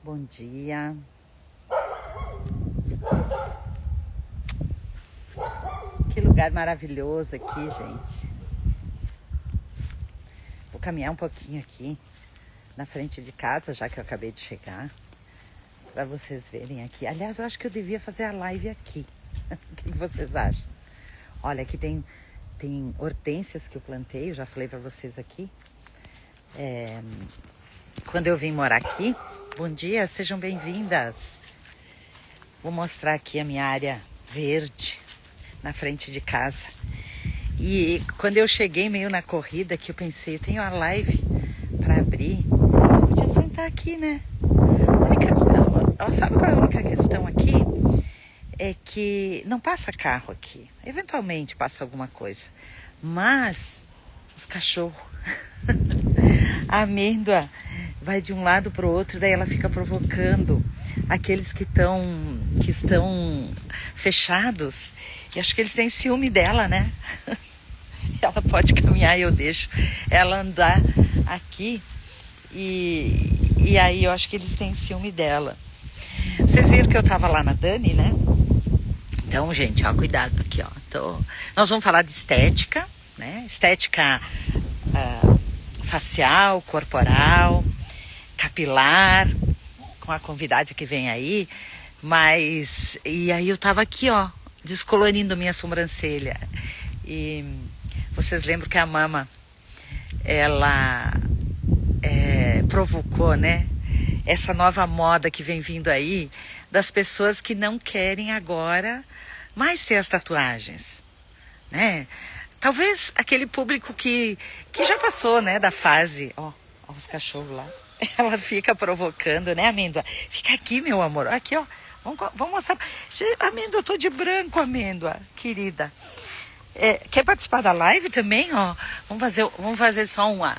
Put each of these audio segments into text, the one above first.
Bom dia. Que lugar maravilhoso aqui, gente. Vou caminhar um pouquinho aqui na frente de casa, já que eu acabei de chegar, para vocês verem aqui. Aliás, eu acho que eu devia fazer a live aqui. O que vocês acham? Olha, aqui tem hortênsias que eu plantei, eu já falei para vocês aqui. Quando eu vim morar aqui, bom dia, sejam bem-vindas. Vou mostrar aqui a minha área verde na frente de casa. E quando eu cheguei meio na corrida, que eu pensei, eu tenho a live para abrir, eu podia sentar aqui, né? Sabe qual é a única questão aqui? É que não passa carro aqui. Eventualmente passa alguma coisa. Mas os cachorros, a amêndoa vai de um lado para o outro, daí ela fica provocando aqueles que estão fechados. E acho que eles têm ciúme dela, né? Ela pode caminhar e eu deixo ela andar aqui. E aí eu acho que eles têm ciúme dela. Vocês viram que eu tava lá na Dani, né? Então, gente, ó, cuidado aqui, ó. Nós vamos falar de estética, né? Estética facial, corporal, capilar, com a convidada que vem aí. E aí eu tava aqui, ó, descolorindo minha sobrancelha. E vocês lembram que a Mama, ela provocou, né? Essa nova moda que vem vindo aí, das pessoas que não querem agora mais ter as tatuagens, né? Talvez aquele público que já passou, né, da fase, ó os cachorros lá. Ela fica provocando, né, Amêndoa? Fica aqui, meu amor, aqui, ó. Vamos mostrar. Amêndoa, eu tô de branco, Amêndoa, querida. Quer participar da live também, ó? Vamos fazer só uma.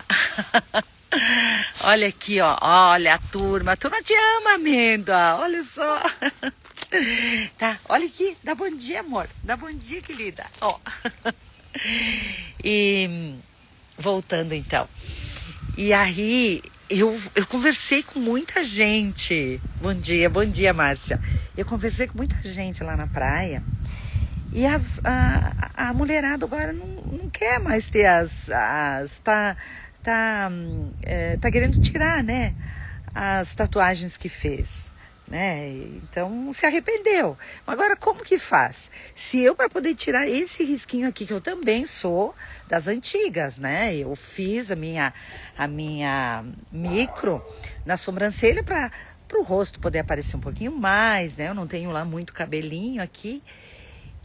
Olha aqui, ó. Olha a turma te ama, Amêndoa. Olha só. Tá, olha aqui. Dá bom dia, amor. Dá bom dia, querida. Ó. E voltando então. E aí eu conversei com muita gente. Bom dia, Márcia. Eu conversei com muita gente lá na praia. E a mulherada agora não quer mais ter tá querendo tirar, né, as tatuagens que fez, né? Então se arrependeu. Agora como que faz? Se eu, para poder tirar esse risquinho aqui, que eu também sou das antigas, né? Eu fiz a minha micro na sobrancelha para o rosto poder aparecer um pouquinho mais, né? Eu não tenho lá muito cabelinho aqui.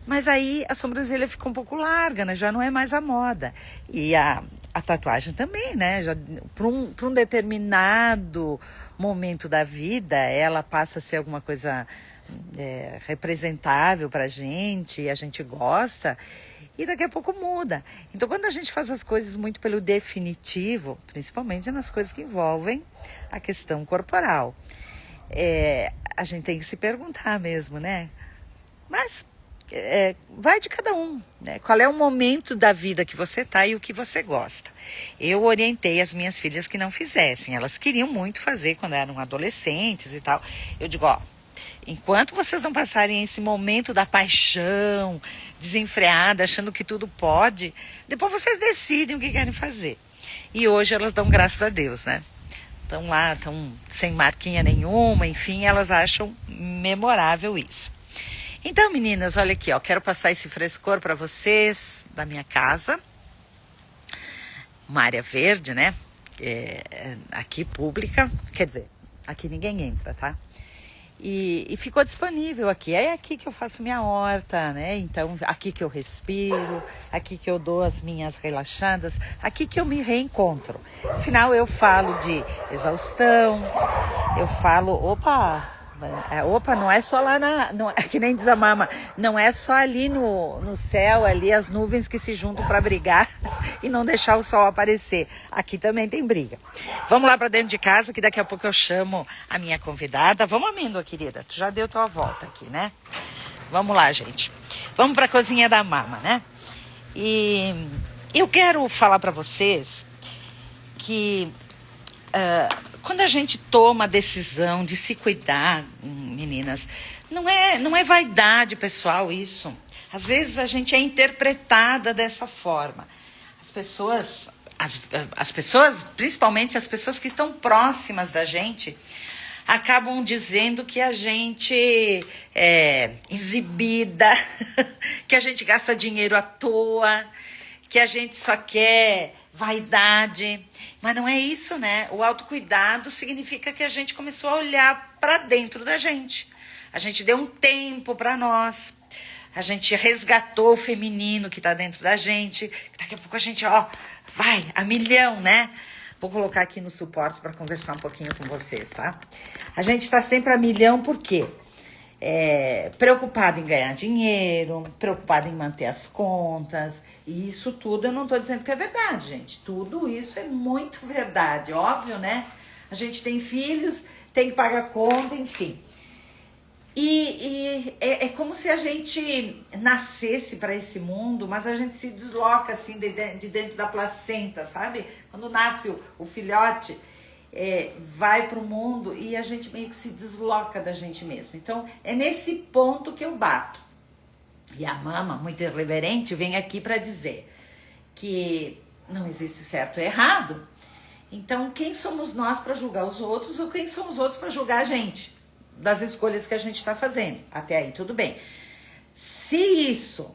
Mas aí a sobrancelha ficou um pouco larga, né? Já não é mais a moda. E a tatuagem também, né? Já para um determinado momento da vida, ela passa a ser alguma coisa representável pra gente, e a gente gosta, e daqui a pouco muda. Então, quando a gente faz as coisas muito pelo definitivo, principalmente nas coisas que envolvem a questão corporal, a gente tem que se perguntar mesmo, né? Mas vai de cada um, né? Qual é o momento da vida que você tá e o que você gosta. Eu orientei as minhas filhas que não fizessem. Elas queriam muito fazer quando eram adolescentes e tal. Eu digo, ó, enquanto vocês não passarem esse momento da paixão, desenfreada, achando que tudo pode, depois vocês decidem o que querem fazer. E hoje elas dão graças a Deus, né? Estão lá, estão sem marquinha nenhuma, enfim, elas acham memorável isso. Então, meninas, olha aqui, ó, quero passar esse frescor para vocês da minha casa. Uma área verde, né? Aqui pública, quer dizer, aqui ninguém entra, tá? E ficou disponível aqui. É aqui que eu faço minha horta, né? Então, aqui que eu respiro, aqui que eu dou as minhas relaxadas, aqui que eu me reencontro. Afinal, eu falo de exaustão, eu falo, não é só lá que nem diz a Mama, não é só ali no céu, ali as nuvens que se juntam para brigar e não deixar o sol aparecer. Aqui também tem briga. Vamos lá para dentro de casa, que daqui a pouco eu chamo a minha convidada. Vamos, Amêndoa, querida, tu já deu tua volta aqui, né? Vamos lá, gente. Vamos para a cozinha da Mama, né? E eu quero falar para vocês que quando a gente toma a decisão de se cuidar, meninas, não é vaidade pessoal isso. Às vezes a gente é interpretada dessa forma. As pessoas, principalmente as pessoas que estão próximas da gente, acabam dizendo que a gente é exibida, que a gente gasta dinheiro à toa, que a gente só quer vaidade. Mas não é isso, né? O autocuidado significa que a gente começou a olhar para dentro da gente. A gente deu um tempo para nós. A gente resgatou o feminino que está dentro da gente. Daqui a pouco a gente, vai a milhão, né? Vou colocar aqui no suporte para conversar um pouquinho com vocês, tá? A gente está sempre a milhão por quê? Preocupada em ganhar dinheiro, preocupada em manter as contas. E isso tudo eu não estou dizendo que é verdade, gente. Tudo isso é muito verdade, óbvio, né? A gente tem filhos, tem que pagar conta, enfim. E é como se a gente nascesse para esse mundo, mas a gente se desloca assim de dentro da placenta, sabe? Quando nasce o filhote, vai para o mundo e a gente meio que se desloca da gente mesmo. Então, é nesse ponto que eu bato. E a mama, muito irreverente, vem aqui para dizer que não existe certo e errado. Então, quem somos nós para julgar os outros ou quem somos os outros para julgar a gente? Das escolhas que a gente está fazendo. Até aí, tudo bem. Se isso,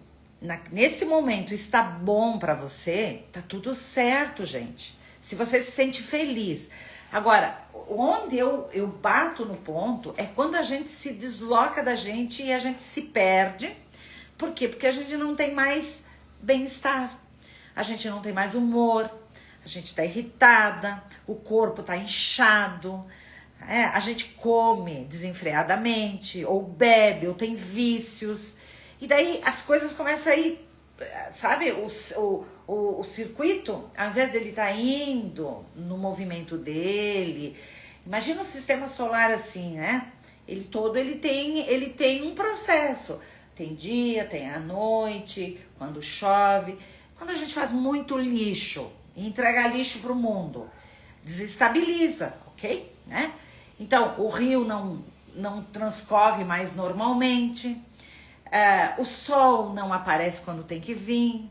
nesse momento, está bom para você, tá tudo certo, gente. Se você se sente feliz. Agora, onde eu bato no ponto é quando a gente se desloca da gente e a gente se perde. Por quê? Porque a gente não tem mais bem-estar. A gente não tem mais humor. A gente está irritada. O corpo está inchado. A gente come desenfreadamente, ou bebe, ou tem vícios. E daí as coisas começam a ir, sabe? O circuito, ao invés dele estar indo no movimento dele, imagina o sistema solar assim, né? Ele tem um processo. Tem dia, tem a noite, quando chove. Quando a gente faz muito lixo, e entrega lixo para o mundo, desestabiliza, ok? Né? Então, o rio não transcorre mais normalmente, o sol não aparece quando tem que vir,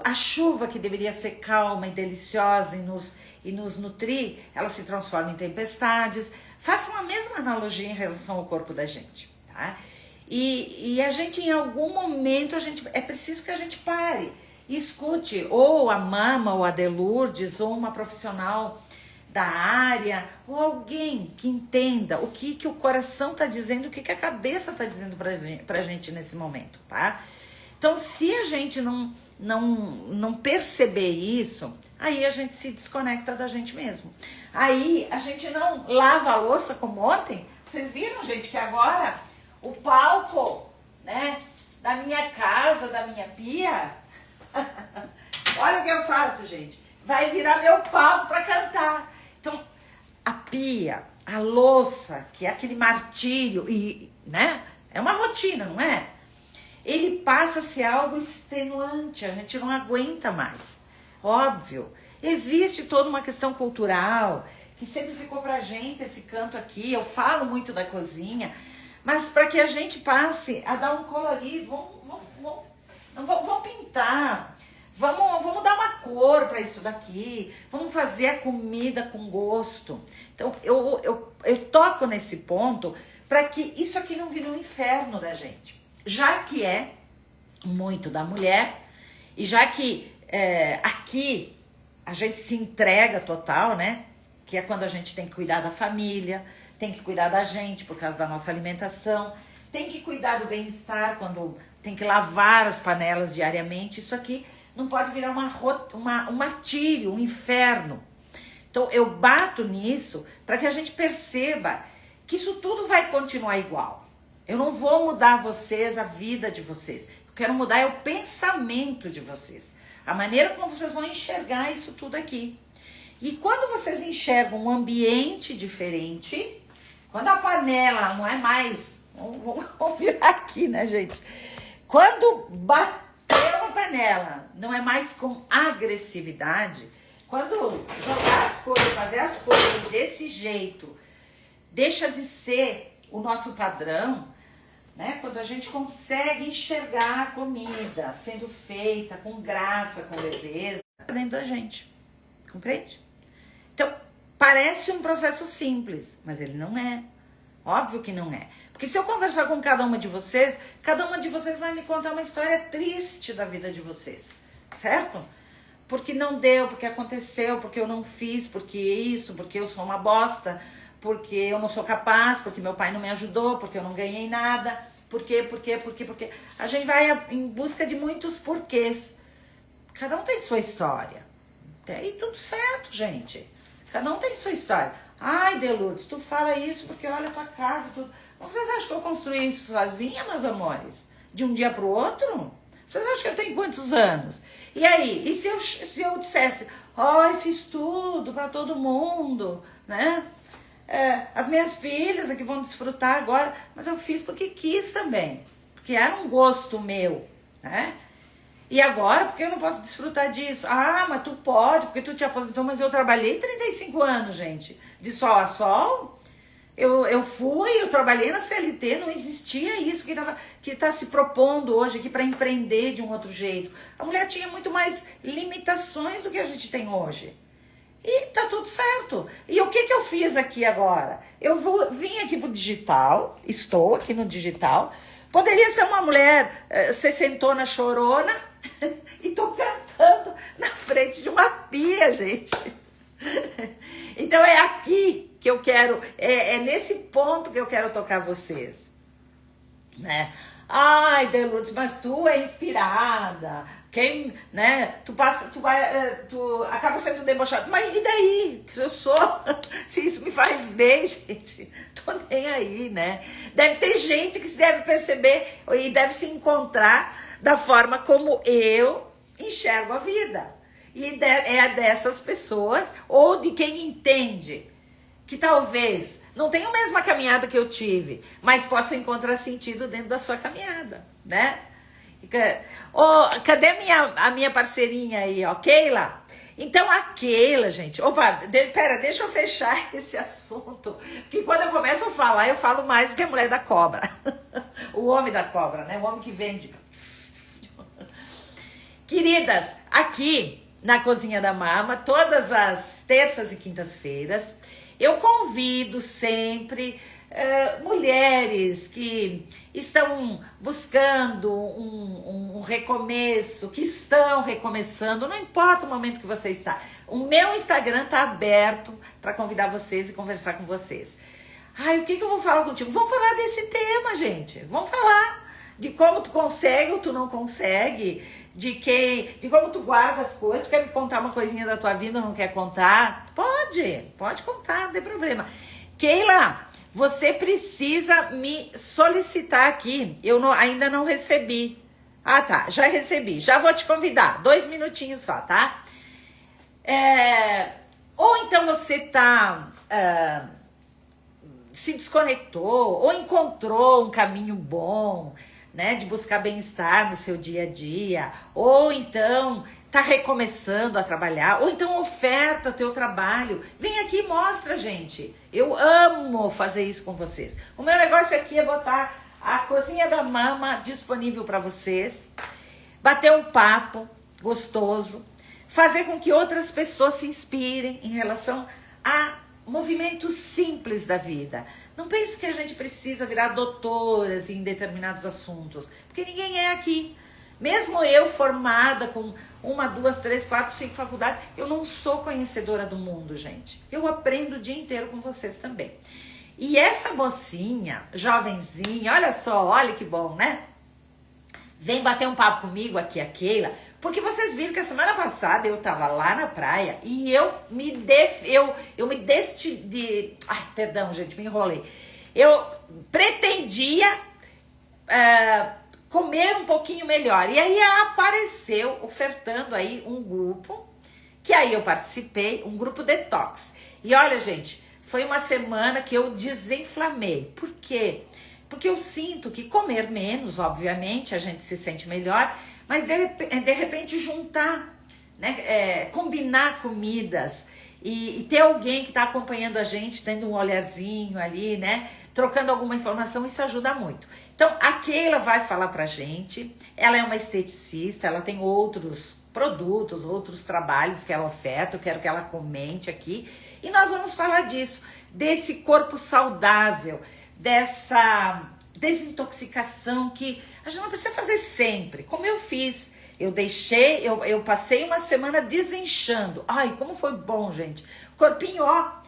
a chuva que deveria ser calma e deliciosa e nos nutrir, ela se transforma em tempestades. Façam a mesma analogia em relação ao corpo da gente, tá? E a gente, em algum momento, é preciso que a gente pare e escute ou a Mama, ou a Delourdes, ou uma profissional da área, ou alguém que entenda o que o coração está dizendo, o que a cabeça está dizendo pra gente nesse momento, tá? Então, se a gente não perceber isso, aí a gente se desconecta da gente mesmo. Aí a gente não lava a louça como ontem. Vocês viram, gente, que agora o palco, né, da minha casa, da minha pia, olha o que eu faço, gente. Vai virar meu palco para cantar. Então, a pia, a louça, que é aquele martírio, né? É uma rotina, não é? Ele passa a ser algo extenuante, a gente não aguenta mais. Óbvio, existe toda uma questão cultural, que sempre ficou pra gente esse canto aqui. Eu falo muito da cozinha, mas para que a gente passe a dar um colorido, vamos pintar. Vamos dar uma cor para isso daqui. Vamos fazer a comida com gosto. Então, eu toco nesse ponto para que isso aqui não vire um inferno da gente. Já que é muito da mulher, e já que aqui a gente se entrega total, né? Que é quando a gente tem que cuidar da família, tem que cuidar da gente por causa da nossa alimentação, tem que cuidar do bem-estar quando tem que lavar as panelas diariamente. Isso aqui não pode virar um martírio, um inferno. Então, eu bato nisso para que a gente perceba que isso tudo vai continuar igual. Eu não vou mudar vocês, a vida de vocês. Eu quero mudar o pensamento de vocês. A maneira como vocês vão enxergar isso tudo aqui. E quando vocês enxergam um ambiente diferente, quando a panela não é mais... Vamos virar aqui, né, gente? Quando bateu a panela, não é mais com agressividade, quando jogar as coisas, fazer as coisas desse jeito, deixa de ser o nosso padrão, né? Quando a gente consegue enxergar a comida sendo feita com graça, com leveza, dentro da gente, compreende? Então, parece um processo simples, mas ele não é. Óbvio que não é. Porque se eu conversar com cada uma de vocês vai me contar uma história triste da vida de vocês, certo? Porque não deu, porque aconteceu, porque eu não fiz, porque isso, porque eu sou uma bosta, porque eu não sou capaz, porque meu pai não me ajudou, porque eu não ganhei nada, porque. A gente vai em busca de muitos porquês. Cada um tem sua história. E tudo certo, gente. Cada um tem sua história. Ai, Delourdes, tu fala isso porque olha a tua casa, tudo. Vocês acham que eu construí isso sozinha, meus amores? De um dia pro outro? Vocês acham que eu tenho quantos anos? E aí? E se eu dissesse, ai, fiz tudo pra todo mundo, né? As minhas filhas aqui vão desfrutar agora, mas eu fiz porque quis também. Porque era um gosto meu, né? E agora, porque eu não posso desfrutar disso? Ah, mas tu pode, porque tu te aposentou, mas eu trabalhei 35 anos, gente. De sol a sol. Eu trabalhei na CLT, não existia isso que tá se propondo hoje aqui para empreender de um outro jeito. A mulher tinha muito mais limitações do que a gente tem hoje. E tá tudo certo. E o que eu fiz aqui agora? Vim aqui pro digital, estou aqui no digital. Poderia ser uma mulher sessentona, chorona, e tô cantando na frente de uma pia, gente. Então é aqui que eu quero, é nesse ponto que eu quero tocar vocês, né? Ai, Delourdes, mas tu é inspirada, quem, né? Tu acaba sendo debochado, mas e daí? Se eu sou, se isso me faz bem, gente, tô nem aí, né? Deve ter gente que se deve perceber e deve se encontrar da forma como eu enxergo a vida. E é dessas pessoas, ou de quem entende que talvez não tenha a mesma caminhada que eu tive, mas possa encontrar sentido dentro da sua caminhada, né? Cadê a minha parceirinha aí, ó, Keila? Então a Keila, gente, pera, deixa eu fechar esse assunto, porque quando eu começo a falar, eu falo mais do que a mulher da cobra, o homem da cobra, né? O homem que vende. Queridas, aqui na Cozinha da Mama, todas as terças e quintas-feiras, eu convido sempre mulheres que estão buscando um recomeço, que estão recomeçando, não importa o momento que você está. O meu Instagram está aberto para convidar vocês e conversar com vocês. Ai, o que eu vou falar contigo? Vamos falar desse tema, gente. Vamos falar de como tu consegue ou tu não consegue, de como tu guarda as coisas. Tu quer me contar uma coisinha da tua vida, não quer contar? Pode contar, não tem problema. Keila, você precisa me solicitar aqui. Eu ainda não recebi. Ah, tá, já recebi. Já vou te convidar. 2 minutinhos só, tá? Ou então você se desconectou, ou encontrou um caminho bom, né, de buscar bem-estar no seu dia a dia, ou então tá recomeçando a trabalhar, ou então oferta teu trabalho. Vem aqui e mostra, gente. Eu amo fazer isso com vocês. O meu negócio aqui é botar a Cozinha da Mama disponível para vocês, bater um papo gostoso, fazer com que outras pessoas se inspirem em relação a movimentos simples da vida. Não pense que a gente precisa virar doutoras em determinados assuntos, porque ninguém é aqui. Mesmo eu formada com 1, 2, 3, 4, 5 faculdades, eu não sou conhecedora do mundo, gente. Eu aprendo o dia inteiro com vocês também. E essa mocinha, jovenzinha, olha só, olha que bom, né? Vem bater um papo comigo aqui, a Keila, porque vocês viram que a semana passada eu tava lá na praia e ai, perdão, gente, me enrolei. Eu pretendia comer um pouquinho melhor. E aí apareceu ofertando aí um grupo, que aí eu participei, um grupo detox. E olha, gente, foi uma semana que eu desinflamei. Por quê? Porque eu sinto que comer menos, obviamente, a gente se sente melhor, mas de repente juntar, né? Combinar comidas e ter alguém que está acompanhando a gente, dando um olharzinho ali, né? Trocando alguma informação, isso ajuda muito. Então, a Keila vai falar pra gente. Ela é uma esteticista, ela tem outros produtos, outros trabalhos que ela oferta. Eu quero que ela comente aqui. E nós vamos falar disso, desse corpo saudável, dessa desintoxicação que a gente não precisa fazer sempre, como eu fiz. Eu passei uma semana desinchando. Ai, como foi bom, gente. Corpinho, ó.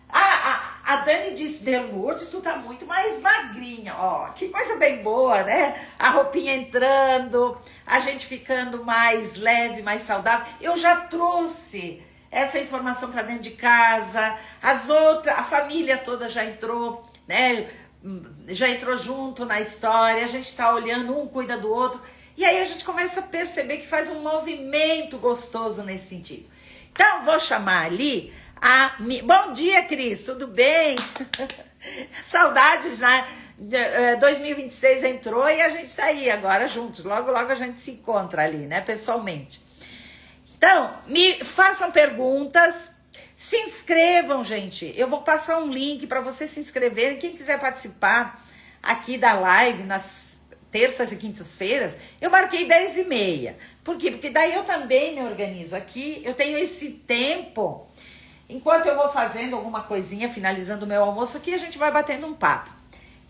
A Dani disse, de Lourdes, tu tá muito mais magrinha, ó, que coisa bem boa, né? A roupinha entrando, a gente ficando mais leve, mais saudável. Eu já trouxe essa informação para dentro de casa, a família toda já entrou, né? Já entrou junto na história, a gente tá olhando, um cuida do outro, e aí a gente começa a perceber que faz um movimento gostoso nesse sentido. Então, vou chamar ali Bom dia, Cris, tudo bem? Saudades, né? 2026 entrou e a gente está aí agora juntos. Logo, logo a gente se encontra ali, né? Pessoalmente. Então, me façam perguntas. Se inscrevam, gente. Eu vou passar um link para vocês se inscreverem. Quem quiser participar aqui da live nas terças e quintas-feiras, eu marquei 10h30. Por quê? Porque daí eu também me organizo aqui. Eu tenho esse tempo. Enquanto eu vou fazendo alguma coisinha, finalizando o meu almoço aqui, a gente vai batendo um papo,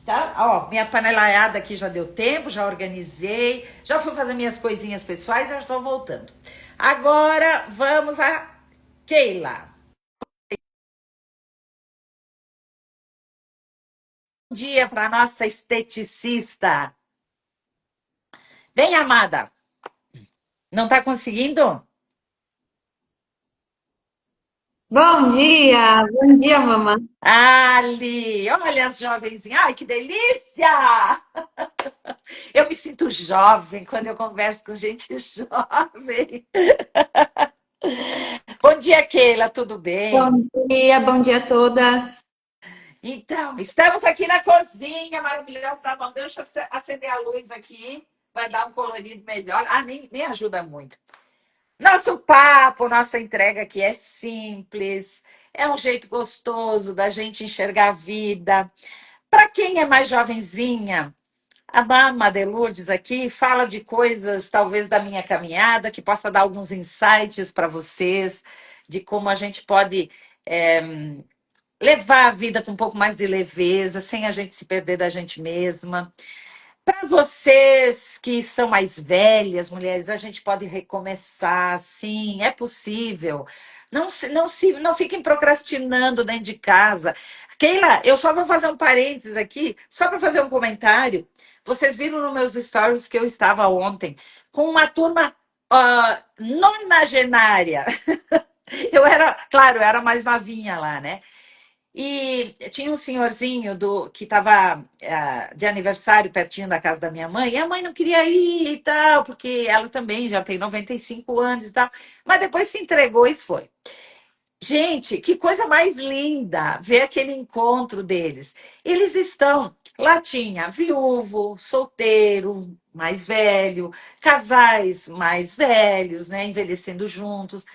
tá? Ó, minha panelaiada aqui já deu tempo, já organizei, já fui fazer minhas coisinhas pessoais e já estou voltando. Agora, vamos a Keila. Bom dia para nossa esteticista. Vem, amada. Não tá conseguindo? Bom dia, mamãe. Ali, olha as jovenzinhas. Ai, que delícia! Eu me sinto jovem quando eu converso com gente jovem. Bom dia, Keila, tudo bem? Bom dia a todas. Então, estamos aqui na cozinha maravilhosa da mão. Deixa eu acender a luz aqui, vai dar um colorido melhor. Ah, nem ajuda muito. Nosso papo, nossa entrega aqui é simples, é um jeito gostoso da gente enxergar a vida. Para quem é mais jovenzinha, a Mama de Lourdes aqui fala de coisas, talvez, da minha caminhada, que possa dar alguns insights para vocês, de como a gente pode levar a vida com um pouco mais de leveza, sem a gente se perder da gente mesma. Para vocês que são mais velhas, mulheres, a gente pode recomeçar, sim, é possível. Não fiquem procrastinando dentro de casa. Keila, eu só vou fazer um parênteses aqui, só para fazer um comentário. Vocês viram nos meus stories que eu estava ontem com uma turma nonagenária. Claro, eu era mais novinha lá, né? E tinha um senhorzinho que estava de aniversário pertinho da casa da minha mãe, e a mãe não queria ir e tal, porque ela também já tem 95 anos e tal, mas depois se entregou e foi. Gente, que coisa mais linda ver aquele encontro deles. Eles estão, lá tinha viúvo, solteiro, mais velho, casais mais velhos, né, envelhecendo juntos.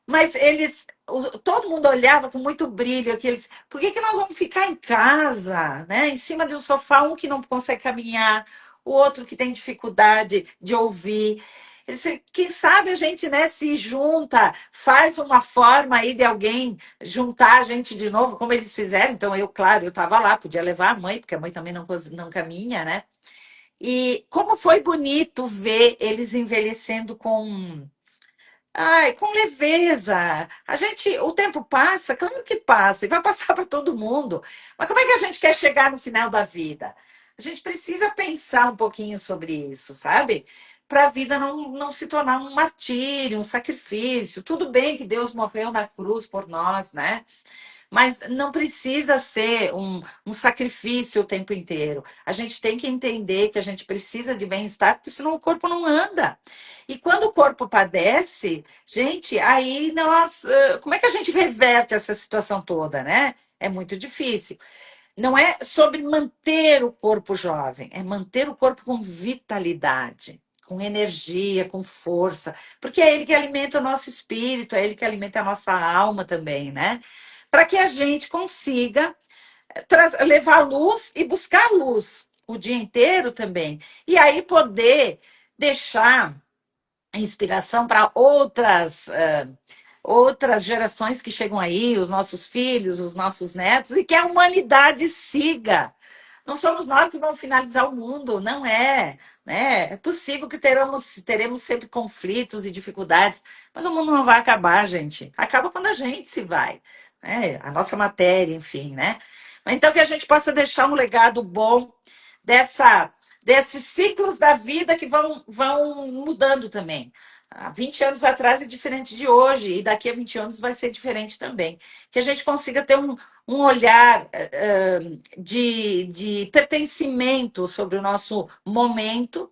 Mas todo mundo olhava com muito brilho, aqueles, por que nós vamos ficar em casa, né? Em cima de um sofá, um que não consegue caminhar, o outro que tem dificuldade de ouvir. Quem sabe a gente, né, se junta, faz uma forma aí de alguém juntar a gente de novo, como eles fizeram. Então, claro, eu estava lá, podia levar a mãe, porque a mãe também não caminha, né? E como foi bonito ver eles envelhecendo com leveza. O tempo passa, claro que passa, e vai passar para todo mundo. Mas como é que a gente quer chegar no final da vida? A gente precisa pensar um pouquinho sobre isso, sabe? Para a vida não se tornar um martírio, um sacrifício. Tudo bem que Deus morreu na cruz por nós, né? Mas não precisa ser um sacrifício o tempo inteiro. A gente tem que entender que a gente precisa de bem-estar, porque senão o corpo não anda. E quando o corpo padece, gente, aí como é que a gente reverte essa situação toda, né? É muito difícil. Não é sobre manter o corpo jovem, é manter o corpo com vitalidade. com energia, com força, porque é ele que alimenta o nosso espírito, é ele que alimenta a nossa alma também, né? Para que a gente consiga levar luz e buscar luz o dia inteiro também. E aí poder deixar inspiração para outras gerações que chegam aí, os nossos filhos, os nossos netos, e que a humanidade siga. Não somos nós que vamos finalizar o mundo, não é. Né? É possível que teremos sempre conflitos e dificuldades, mas o mundo não vai acabar, gente. Acaba quando a gente se vai. Né? A nossa matéria, enfim, né? Mas então que a gente possa deixar um legado bom desses ciclos da vida que vão mudando também. Há 20 anos atrás é diferente de hoje, e daqui a 20 anos vai ser diferente também. Que a gente consiga ter um olhar de pertencimento sobre o nosso momento,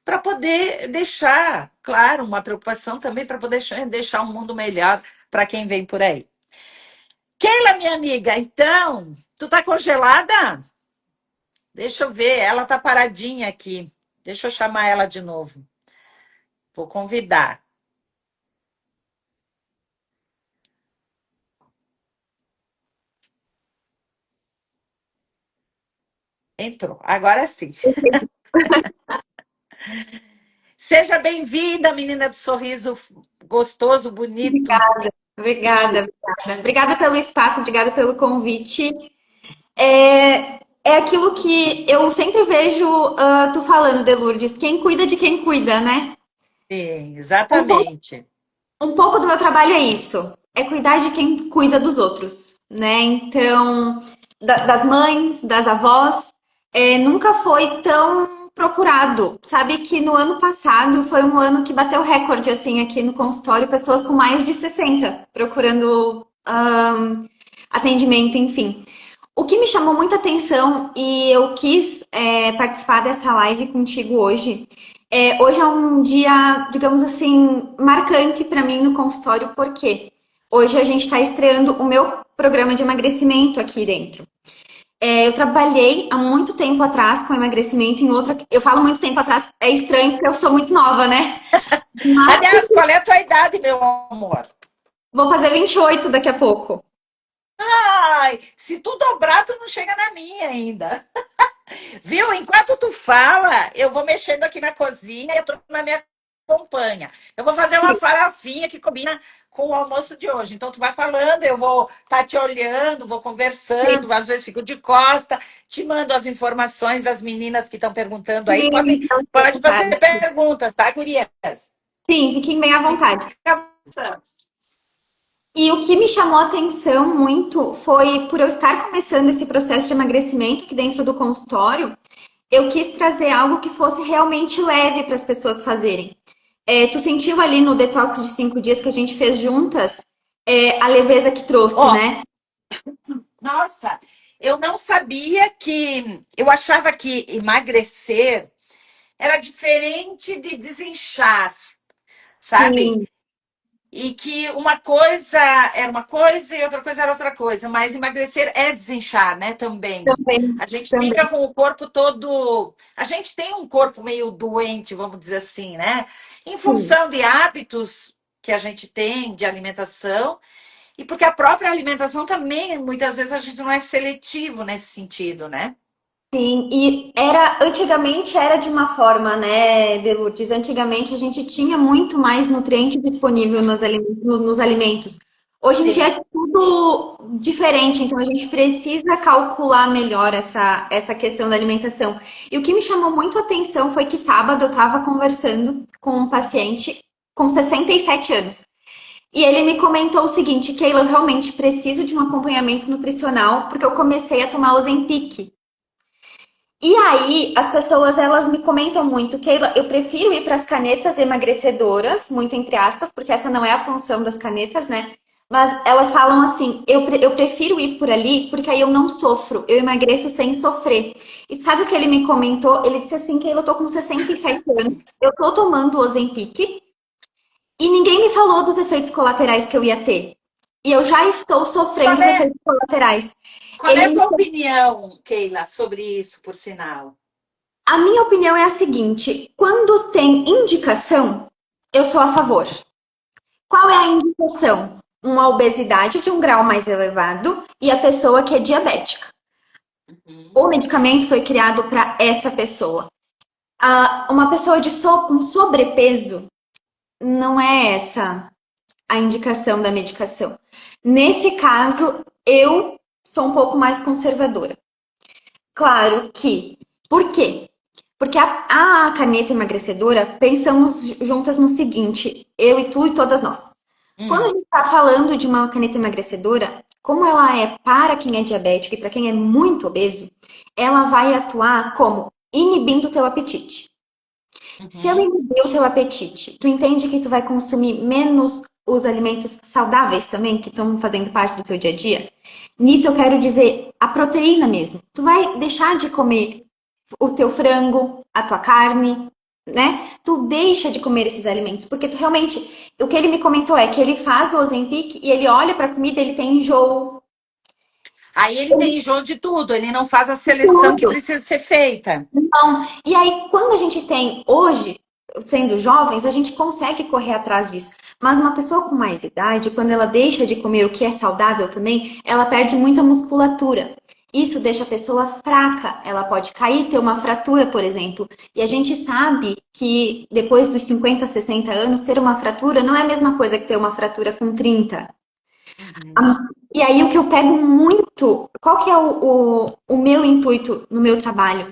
para poder deixar, claro, uma preocupação também para poder deixar um mundo melhor para quem vem por aí. Keila, minha amiga, então, tu tá congelada? Deixa eu ver, ela tá paradinha aqui. Deixa eu chamar ela de novo. Vou convidar. Entrou, agora sim. Seja bem-vinda, menina do sorriso gostoso, bonito. Obrigada. Obrigada pelo espaço, obrigada pelo convite. É aquilo que eu sempre vejo tu falando, de Lourdes, quem cuida de quem cuida, né? Sim, Um pouco, exatamente. um pouco do meu trabalho é isso, é cuidar de quem cuida dos outros, né? Então, das mães, das avós, nunca foi tão procurado. Sabe que no ano passado foi um ano que bateu recorde, assim, aqui no consultório, pessoas com mais de 60 procurando atendimento, enfim. O que me chamou muita atenção e eu quis participar dessa live contigo hoje. Hoje é um dia, digamos assim, marcante para mim no consultório, porque hoje a gente está estreando o meu programa de emagrecimento aqui dentro. Eu trabalhei há muito tempo atrás com emagrecimento em outra. Eu falo muito tempo atrás, é estranho porque eu sou muito nova, né? Mas Aliás, qual é a tua idade, meu amor? vou fazer 28 daqui a pouco. Ai, se tu dobrar, tu não chega na minha ainda. Viu? Enquanto tu fala, eu vou mexendo aqui na cozinha e a turma me acompanha. Eu vou fazer uma farofinha que combina com o almoço de hoje. Então, tu vai falando, eu vou estar te olhando, vou conversando, às vezes fico de costa, te mando as informações das meninas que estão perguntando aí. Pode fazer perguntas, tá, gurias? Sim, fiquem bem à vontade. Fica. E o que me chamou a atenção muito foi por eu estar começando esse processo de emagrecimento aqui dentro do consultório, eu quis trazer algo que fosse realmente leve para as pessoas fazerem. Tu sentiu ali no detox de 5 dias que a gente fez juntas a leveza que trouxe, né? Nossa, eu não sabia que. Eu achava que emagrecer era diferente de desinchar, sabe? Sim, E que uma coisa era uma coisa e outra coisa era outra coisa, mas emagrecer é desinchar, né? Também. também, A gente fica também. com o corpo todo. A gente tem um corpo meio doente, vamos dizer assim, né? Em Sim. função de hábitos que a gente tem de alimentação, e porque a própria alimentação também, muitas vezes, a gente não é seletivo nesse sentido, né? Sim, e antigamente era de uma forma, né, Delurdes? Antigamente a gente tinha muito mais nutriente disponível nos alimentos. Hoje em dia Sim. é tudo diferente, então a gente precisa calcular melhor essa questão da alimentação. E o que me chamou muito a atenção foi que sábado eu estava conversando com um paciente com 67 anos. E ele me comentou o seguinte: Keila, eu realmente preciso de um acompanhamento nutricional porque eu comecei a tomar Ozempic. E aí, as pessoas, elas me comentam muito, Keila, eu prefiro ir para as canetas emagrecedoras, muito entre aspas, porque essa não é a função das canetas, né? Mas elas falam assim, eu prefiro ir por ali, porque aí eu não sofro, eu emagreço sem sofrer. E sabe o que ele me comentou? Ele disse assim, Keila, eu tô com 67 anos, eu tô tomando Ozempic, e ninguém me falou dos efeitos colaterais que eu ia ter. E eu já estou Qual sofrendo os é, efeitos colaterais. qual é Ele a me tua opinião, Keila, sobre isso, por sinal? A minha opinião é a seguinte: quando tem indicação, eu sou a favor. Qual é a indicação? Uma obesidade de um grau mais elevado e a pessoa que é diabética. O medicamento foi criado para essa pessoa. Uma pessoa com sobrepeso, não é essa a indicação da medicação. Nesse caso, eu sou um pouco mais conservadora. Claro que. Por quê? Porque a caneta emagrecedora, pensamos juntas no seguinte, eu e tu e todas nós. Quando a gente está falando de uma caneta emagrecedora, como ela é para quem é diabético e para quem é muito obeso, ela vai atuar como inibindo o teu apetite. Se eu inibir o teu apetite, tu entende que tu vai consumir menos os alimentos saudáveis também, que estão fazendo parte do teu dia a dia? Nisso eu quero dizer a proteína mesmo. Tu vai deixar de comer o teu frango, a tua carne, né? Tu deixa de comer esses alimentos, porque tu realmente, o que ele me comentou é que ele faz o Ozempic e ele olha para a comida, ele tem enjoo. Aí ele tem enjoo de tudo, ele não faz a seleção que precisa ser feita. Então, e aí quando a gente tem hoje, sendo jovens, a gente consegue correr atrás disso. Mas uma pessoa com mais idade, quando ela deixa de comer o que é saudável também, ela perde muita musculatura. Isso deixa a pessoa fraca, ela pode cair, ter uma fratura, por exemplo. E a gente sabe que depois dos 50, 60 anos, ter uma fratura não é a mesma coisa que ter uma fratura com 30. E aí o que eu pego muito, qual que é o meu intuito no meu trabalho?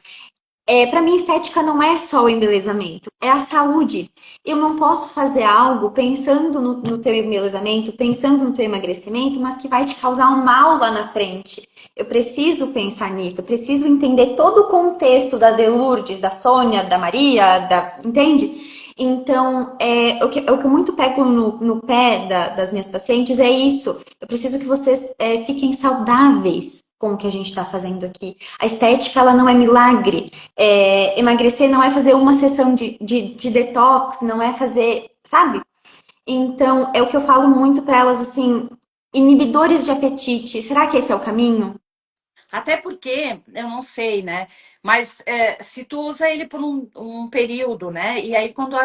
Para mim, estética não é só o embelezamento, é a saúde. Eu não posso fazer algo pensando no teu embelezamento, pensando no teu emagrecimento, mas que vai te causar um mal lá na frente. Eu preciso pensar nisso, eu preciso entender todo o contexto da Lourdes, da Sônia, da Maria, entende? Então, o que eu muito pego no pé das minhas pacientes é isso. Eu preciso que vocês fiquem saudáveis com o que a gente está fazendo aqui. A estética, ela não é milagre. Emagrecer não é fazer uma sessão de detox, não é fazer, sabe? Então, é o que eu falo muito para elas, assim, inibidores de apetite. Será que esse é o caminho? Até porque, eu não sei, né? Mas se tu usa ele por um período, né? E aí quando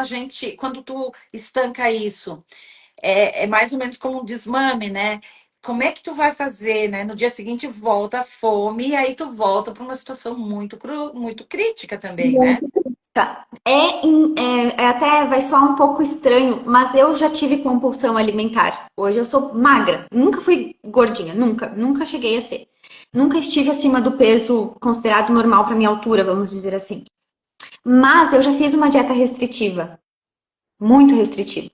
tu estanca isso, é mais ou menos como um desmame, né? Como é que tu vai fazer, né? No dia seguinte volta a fome e aí tu volta para uma situação muito crítica também, né? Tá. Até vai soar um pouco estranho, mas eu já tive compulsão alimentar. Hoje eu sou magra. Nunca fui gordinha, nunca cheguei a ser. Nunca estive acima do peso considerado normal para minha altura, vamos dizer assim. Mas eu já fiz uma dieta restritiva, muito restritiva.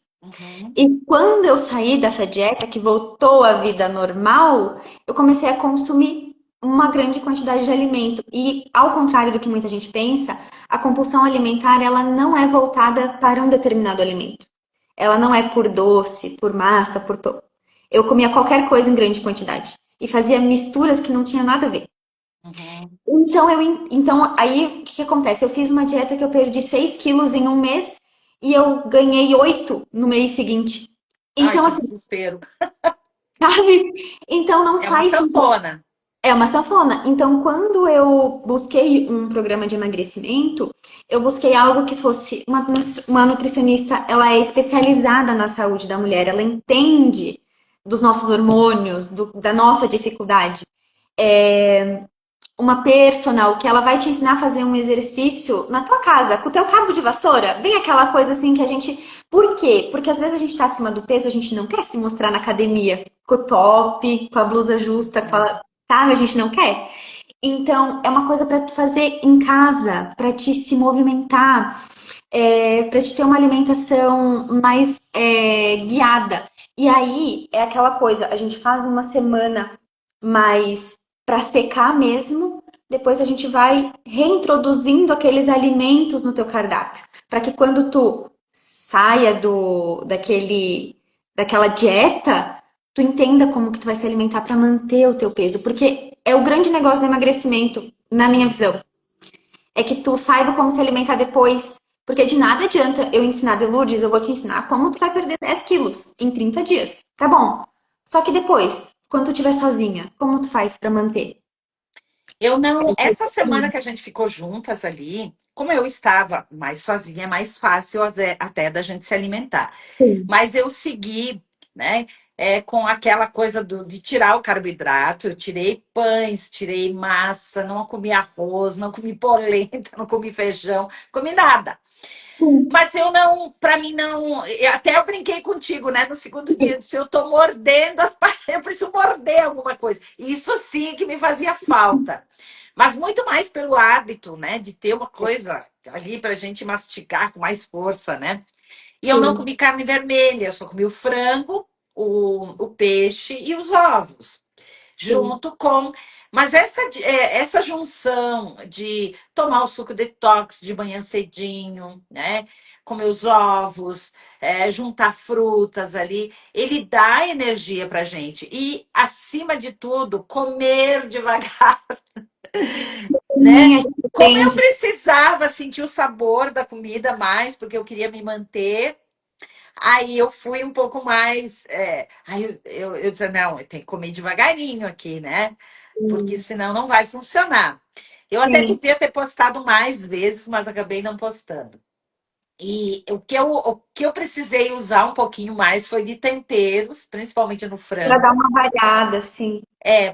E quando eu saí dessa dieta, que voltou à vida normal, eu comecei a consumir uma grande quantidade de alimento. E, ao contrário do que muita gente pensa, a compulsão alimentar, ela não é voltada para um determinado alimento. Ela não é por doce, por massa, por pão. Eu comia qualquer coisa em grande quantidade. E fazia misturas que não tinha nada a ver. Então, aí, o que acontece? Eu fiz uma dieta que eu perdi 6 quilos em um mês e eu ganhei 8 no mês seguinte. Ai, Então, que assim, desespero. sabe? Então, não É uma faz sentido. sanfona. É uma sanfona. Então, quando eu busquei um programa de emagrecimento, eu busquei algo que fosse uma nutricionista, ela é especializada na saúde da mulher, ela entende dos nossos hormônios, da nossa dificuldade. Uma personal que ela vai te ensinar a fazer um exercício na tua casa, com o teu cabo de vassoura, bem aquela coisa assim que a gente... Por quê? Porque às vezes a gente tá acima do peso, a gente não quer se mostrar na academia com o top, com a blusa justa, sabe? A gente não quer. Então, é uma coisa para tu fazer em casa, para te se movimentar, para te ter uma alimentação mais guiada. E aí, é aquela coisa, a gente faz uma semana mais para secar mesmo, depois a gente vai reintroduzindo aqueles alimentos no teu cardápio, para que quando tu saia daquela dieta, tu entenda como que tu vai se alimentar para manter o teu peso, porque é o grande negócio do emagrecimento, na minha visão, é que tu saiba como se alimentar depois, porque de nada adianta eu ensinar de Lourdes, eu vou te ensinar como tu vai perder 10 quilos em 30 dias, tá bom? Só que depois, quando tu estiver sozinha, como tu faz para manter? Eu não. Essa semana que a gente ficou juntas ali, como eu estava mais sozinha, é mais fácil até da gente se alimentar. Sim, Mas eu segui, né, com aquela coisa de tirar o carboidrato. Eu tirei pães, tirei massa, não comi arroz, não comi polenta, não comi feijão, comi nada. sim, Mas eu não, para mim não. Até eu brinquei contigo, né? No segundo dia, se eu tô mordendo as paredes, eu preciso morder alguma coisa. Isso sim que me fazia falta. Mas muito mais pelo hábito, né? De ter uma coisa ali para a gente mastigar com mais força, né? E eu não sim, comi carne vermelha, eu só comi o frango, o peixe e os ovos sim. junto com. Mas essa junção de tomar o suco detox de manhã cedinho, né? Comer os ovos, juntar frutas ali, ele dá energia pra gente. E, acima de tudo, comer devagar, né? Sim, a gente Como eu entende. precisava sentir o sabor da comida mais, porque eu queria me manter. Aí eu fui um pouco mais. Aí eu disse, não, tem que comer devagarinho aqui, né? Porque Sim, senão não vai funcionar. Eu até sim. devia ter postado mais vezes, mas acabei não postando. E o que eu precisei usar um pouquinho mais foi de temperos, principalmente no Para dar frango. uma variada, sim.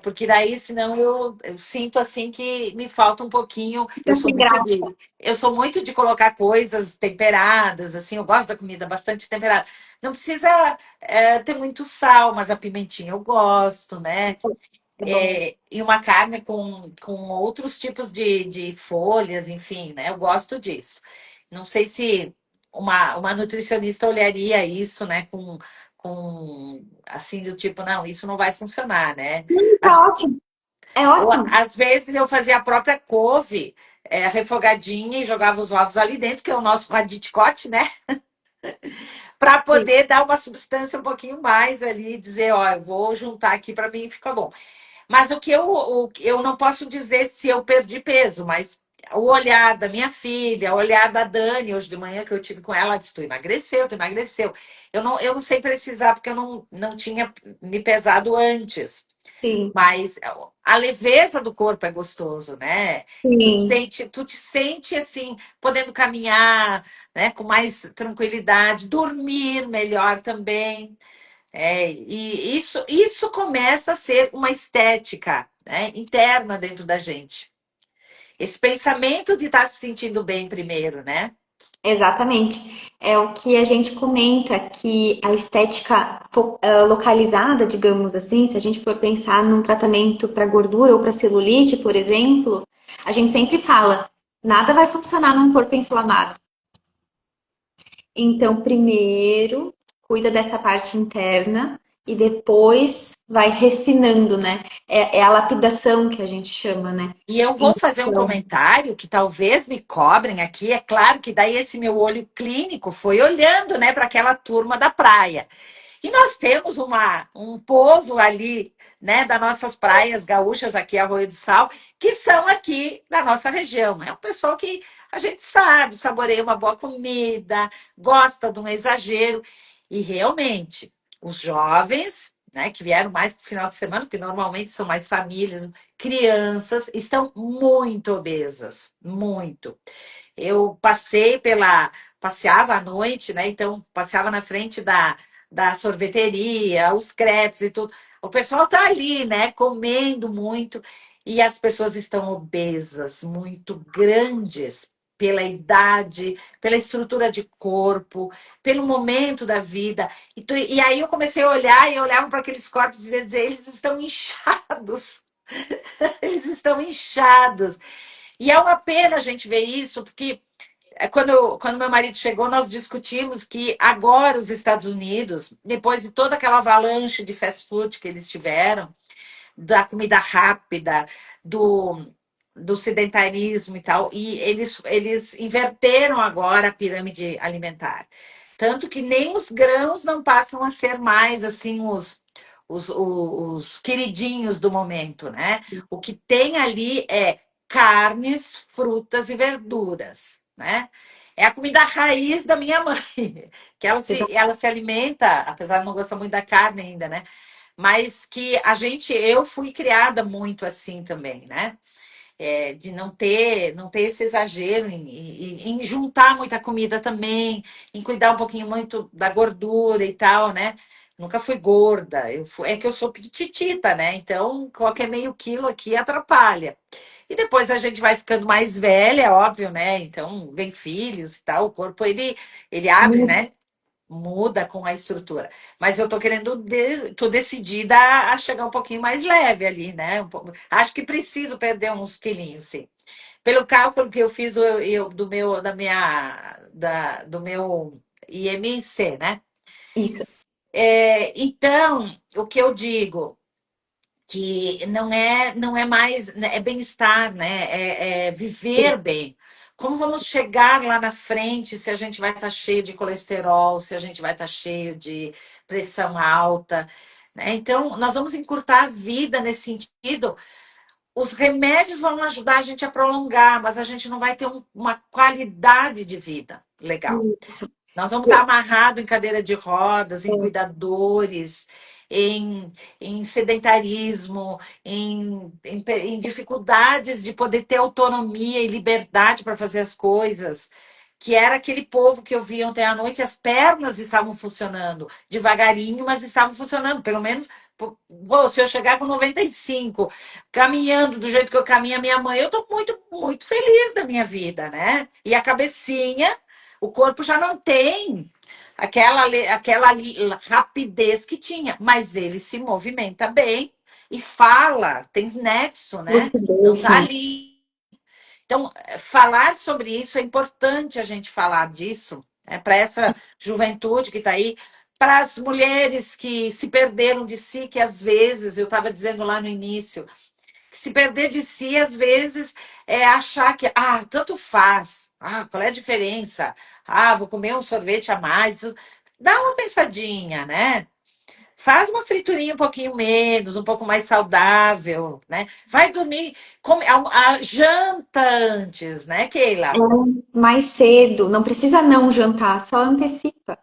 Porque daí, senão eu sinto assim que me falta um pouquinho. Fica Eu sou sem muito graça. de, eu sou muito de colocar coisas temperadas, assim, eu gosto da comida bastante temperada. Não precisa ter muito sal, mas a pimentinha eu gosto, né? É bom. E uma carne com outros tipos de folhas, enfim, né? Eu gosto disso. Não sei se uma nutricionista olharia isso, né? Com assim, do tipo, não, isso não vai funcionar, né? Tá Às, ótimo. É ótimo. às vezes eu fazia a própria couve, refogadinha, e jogava os ovos ali dentro, que é o nosso radicot, né? Para Sim. poder dar uma substância um pouquinho mais ali, e dizer, ó, eu vou juntar aqui para mim e fica bom. Mas eu não posso dizer se eu perdi peso, mas o olhar da minha filha, o olhar da Dani, hoje de manhã que eu tive com ela, ela disse: tu emagreceu. Eu não sei precisar, porque eu não tinha me pesado antes. Sim. Mas a leveza do corpo é gostoso, né? Sim. Tu te sente assim, podendo caminhar, né, com mais tranquilidade, dormir melhor também. E isso começa a ser uma estética, né, interna dentro da gente. Esse pensamento de estar se sentindo bem primeiro, né? Exatamente. É o que a gente comenta que a estética localizada, digamos assim, se a gente for pensar num tratamento para gordura ou para celulite, por exemplo, a gente sempre fala, nada vai funcionar num corpo inflamado. Então, primeiro, cuida dessa parte interna e depois vai refinando, né? É a lapidação que a gente chama, né? E eu vou fazer um Então, comentário que talvez me cobrem aqui. É claro que daí esse meu olho clínico foi olhando, né, para aquela turma da praia. E nós temos um povo ali, né, das nossas praias gaúchas aqui, Arroio do Sal, que são aqui da nossa região. É um pessoal que a gente sabe, saboreia uma boa comida, gosta de um exagero. E realmente, os jovens, né, que vieram mais para o final de semana, porque normalmente são mais famílias, crianças, estão muito obesas, muito. Eu passeava à noite, né? Então, passeava na frente da sorveteria, os crepes e tudo. O pessoal tá ali, né? Comendo muito. E as pessoas estão obesas, muito grandes, pela idade, pela estrutura de corpo, pelo momento da vida. E aí eu comecei a olhar e olhava para aqueles corpos e dizer, eles estão inchados. Eles estão inchados. E é uma pena a gente ver isso, porque quando meu marido chegou, nós discutimos que agora os Estados Unidos, depois de toda aquela avalanche de fast food que eles tiveram, da comida rápida, do sedentarismo e tal, e eles inverteram agora a pirâmide alimentar. Tanto que nem os grãos não passam a ser mais assim os queridinhos do momento, né? O que tem ali é carnes, frutas e verduras, né? É a comida raiz da minha mãe, que ela se alimenta, apesar de não gostar muito da carne ainda, né? Mas que eu fui criada muito assim também, né? de não ter esse exagero em juntar muita comida também, em cuidar um pouquinho muito da gordura e tal, né? Nunca fui gorda, é que eu sou piquitita, né? Então, qualquer meio quilo aqui atrapalha. E depois a gente vai ficando mais velha, é óbvio, né? Então, vem filhos e tal, o corpo ele abre, né? Muda com a estrutura. Mas eu tô querendo, tô decidida a chegar um pouquinho mais leve ali, né? Acho que preciso perder uns quilinhos, sim. Pelo cálculo que eu fiz do meu IMC, né? Isso. Então, o que eu digo que não é mais, né, é bem-estar, né? É viver bem. Como vamos chegar lá na frente se a gente vai estar cheio de colesterol, se a gente vai estar cheio de pressão alta, né? Então, nós vamos encurtar a vida nesse sentido. Os remédios vão ajudar a gente a prolongar, mas a gente não vai ter uma qualidade de vida legal. Isso. Nós vamos estar amarrados em cadeira de rodas, em cuidadores, em, em sedentarismo, em dificuldades de poder ter autonomia e liberdade para fazer as coisas. Que era aquele povo que eu vi ontem à noite, as pernas estavam funcionando devagarinho, mas estavam funcionando. Pelo menos, se eu chegar com 95, caminhando do jeito que eu caminho a minha mãe, eu estou muito, muito feliz da minha vida, né? E a cabecinha, o corpo já não tem aquela rapidez que tinha, mas ele se movimenta bem e fala, tem nexo, né? Não Lucidez, está né? ali. Então, falar sobre isso é importante a gente falar disso, né? Para essa juventude que está aí, para as mulheres que se perderam de si, que às vezes, eu estava dizendo lá no início, que se perder de si, às vezes, é achar que, tanto faz. Qual é a diferença? Vou comer um sorvete a mais. Dá uma pensadinha, né? Faz uma friturinha um pouquinho menos, um pouco mais saudável, né? Vai dormir, come a janta antes, né, É Keila? mais cedo, não precisa não jantar, só antecipa.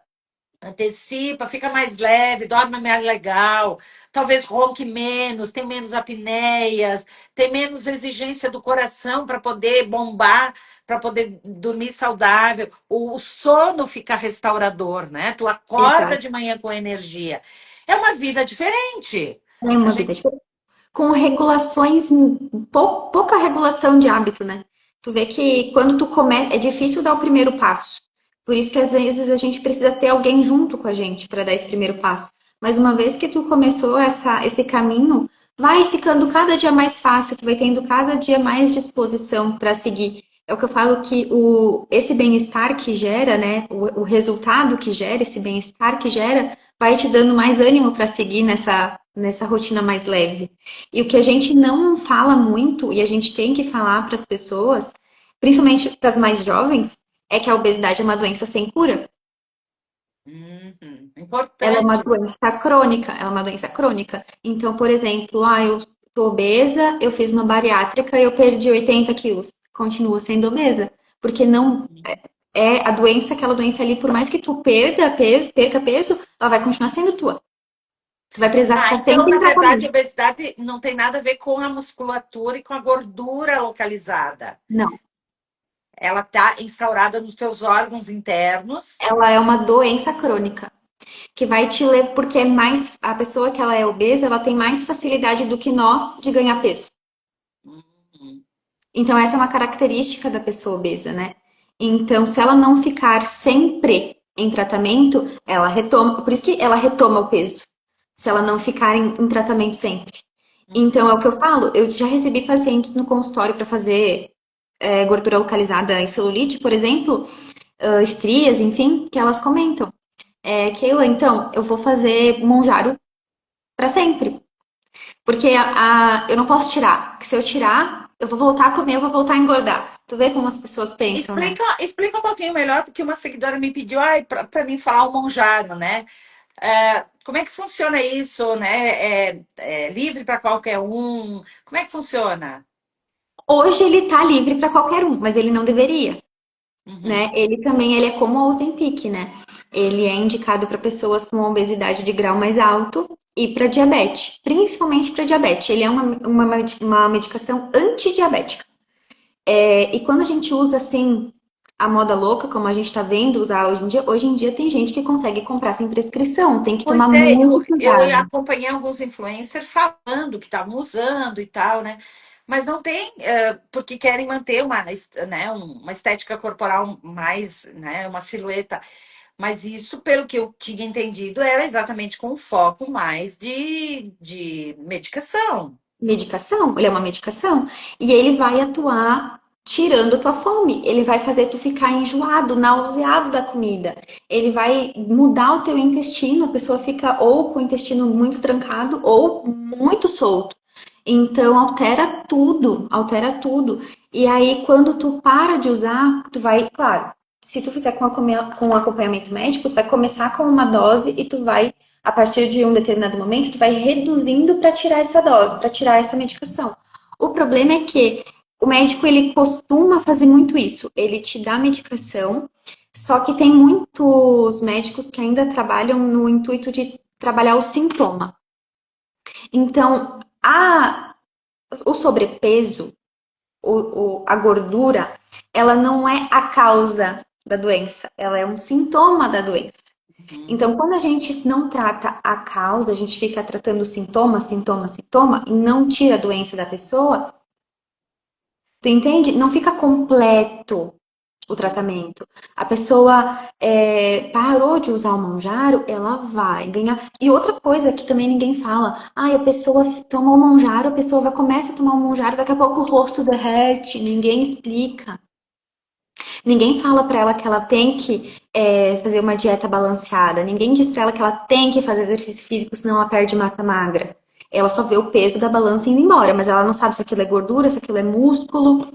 Antecipa, fica mais leve, dorme mais legal, talvez ronque menos, tem menos apneias, tem menos exigência do coração para poder bombar, para poder dormir saudável. O sono fica restaurador, né? Tu acorda Exato. de manhã com energia. É uma vida diferente. É A uma vida gente diferente. Com regulações, pouca regulação de hábito, né? Tu vê que quando tu começa, é difícil dar o primeiro passo. Por isso que às vezes a gente precisa ter alguém junto com a gente para dar esse primeiro passo. Mas uma vez que tu começou esse caminho, vai ficando cada dia mais fácil, tu vai tendo cada dia mais disposição para seguir. É o que eu falo que esse bem-estar que gera, né? O resultado que gera, esse bem-estar que gera, vai te dando mais ânimo para seguir nessa rotina mais leve. E o que a gente não fala muito, e a gente tem que falar para as pessoas, principalmente para as mais jovens, é que a obesidade é uma doença sem cura. Ela é uma importante. doença crônica, ela é uma doença crônica. Então, por exemplo, eu estou obesa, eu fiz uma bariátrica e eu perdi 80 quilos. Continuo sendo obesa. Porque não é a doença, aquela doença ali, por mais que tu perca peso, ela vai continuar sendo tua. Tu vai precisar ficar Então, sempre na em verdade, a tratamento. obesidade não tem nada a ver com a musculatura e com a gordura localizada. Não. Ela está instaurada nos teus órgãos internos. Ela é uma doença crônica que vai te levar, porque é mais a pessoa que ela é obesa, ela tem mais facilidade do que nós de ganhar peso. Uhum. Então essa é uma característica da pessoa obesa, né? Então se ela não ficar sempre em tratamento, ela retoma, por isso que ela retoma o peso. Se ela não ficar em tratamento sempre. Então é o que eu falo, eu já recebi pacientes no consultório para fazer gordura localizada e celulite, por exemplo, estrias, enfim, que elas comentam. Keila, então, eu vou fazer Monjaro para sempre. Porque eu não posso tirar. Porque se eu tirar, eu vou voltar a comer, eu vou voltar a engordar. Tu vê como as pessoas pensam, né? Explica um pouquinho melhor, porque uma seguidora me pediu para mim falar o monjaro, né? Como é que funciona isso, né? É livre para qualquer um? Como é que funciona? Hoje ele tá livre para qualquer um, mas ele não deveria, Uhum. né? Ele é como o Ozempic, né? Ele é indicado para pessoas com obesidade de grau mais alto e para diabetes, principalmente para diabetes. Ele é uma medicação antidiabética. E quando a gente usa assim a moda louca, como a gente está vendo usar hoje em dia tem gente que consegue comprar sem prescrição, tem que tomar Pois é, muito eu cuidado. acompanhei alguns influencers falando que estavam usando e tal, né? Mas não tem, porque querem manter né, uma estética corporal mais, né, uma silhueta. Mas isso, pelo que eu tinha entendido, era exatamente com foco mais de medicação. Medicação, ele é uma medicação, e ele vai atuar tirando tua fome, ele vai fazer tu ficar enjoado, nauseado da comida, ele vai mudar o teu intestino, a pessoa fica ou com o intestino muito trancado ou muito solto. Então altera tudo, altera tudo. E aí quando tu para de usar, tu vai, claro, se tu fizer com acompanhamento médico, tu vai começar com uma dose e tu vai a partir de um determinado momento, tu vai reduzindo para tirar essa dose, para tirar essa medicação. O problema é que o médico ele costuma fazer muito isso. Ele te dá medicação, só que tem muitos médicos que ainda trabalham no intuito de trabalhar o sintoma. Então, o sobrepeso, a gordura, ela não é a causa da doença, ela é um sintoma da doença. Então, quando a gente não trata a causa, a gente fica tratando sintoma, sintoma, sintoma, e não tira a doença da pessoa, tu entende? Não fica completo o tratamento. A pessoa parou de usar o Monjaro, ela vai ganhar. E outra coisa que também ninguém fala, a pessoa toma o Monjaro, a pessoa começa a tomar o Monjaro, daqui a pouco o rosto derrete, ninguém explica. Ninguém fala para ela que ela tem que fazer uma dieta balanceada. Ninguém diz para ela que ela tem que fazer exercício físico, senão ela perde massa magra. Ela só vê o peso da balança indo embora, mas ela não sabe se aquilo é gordura, se aquilo é músculo.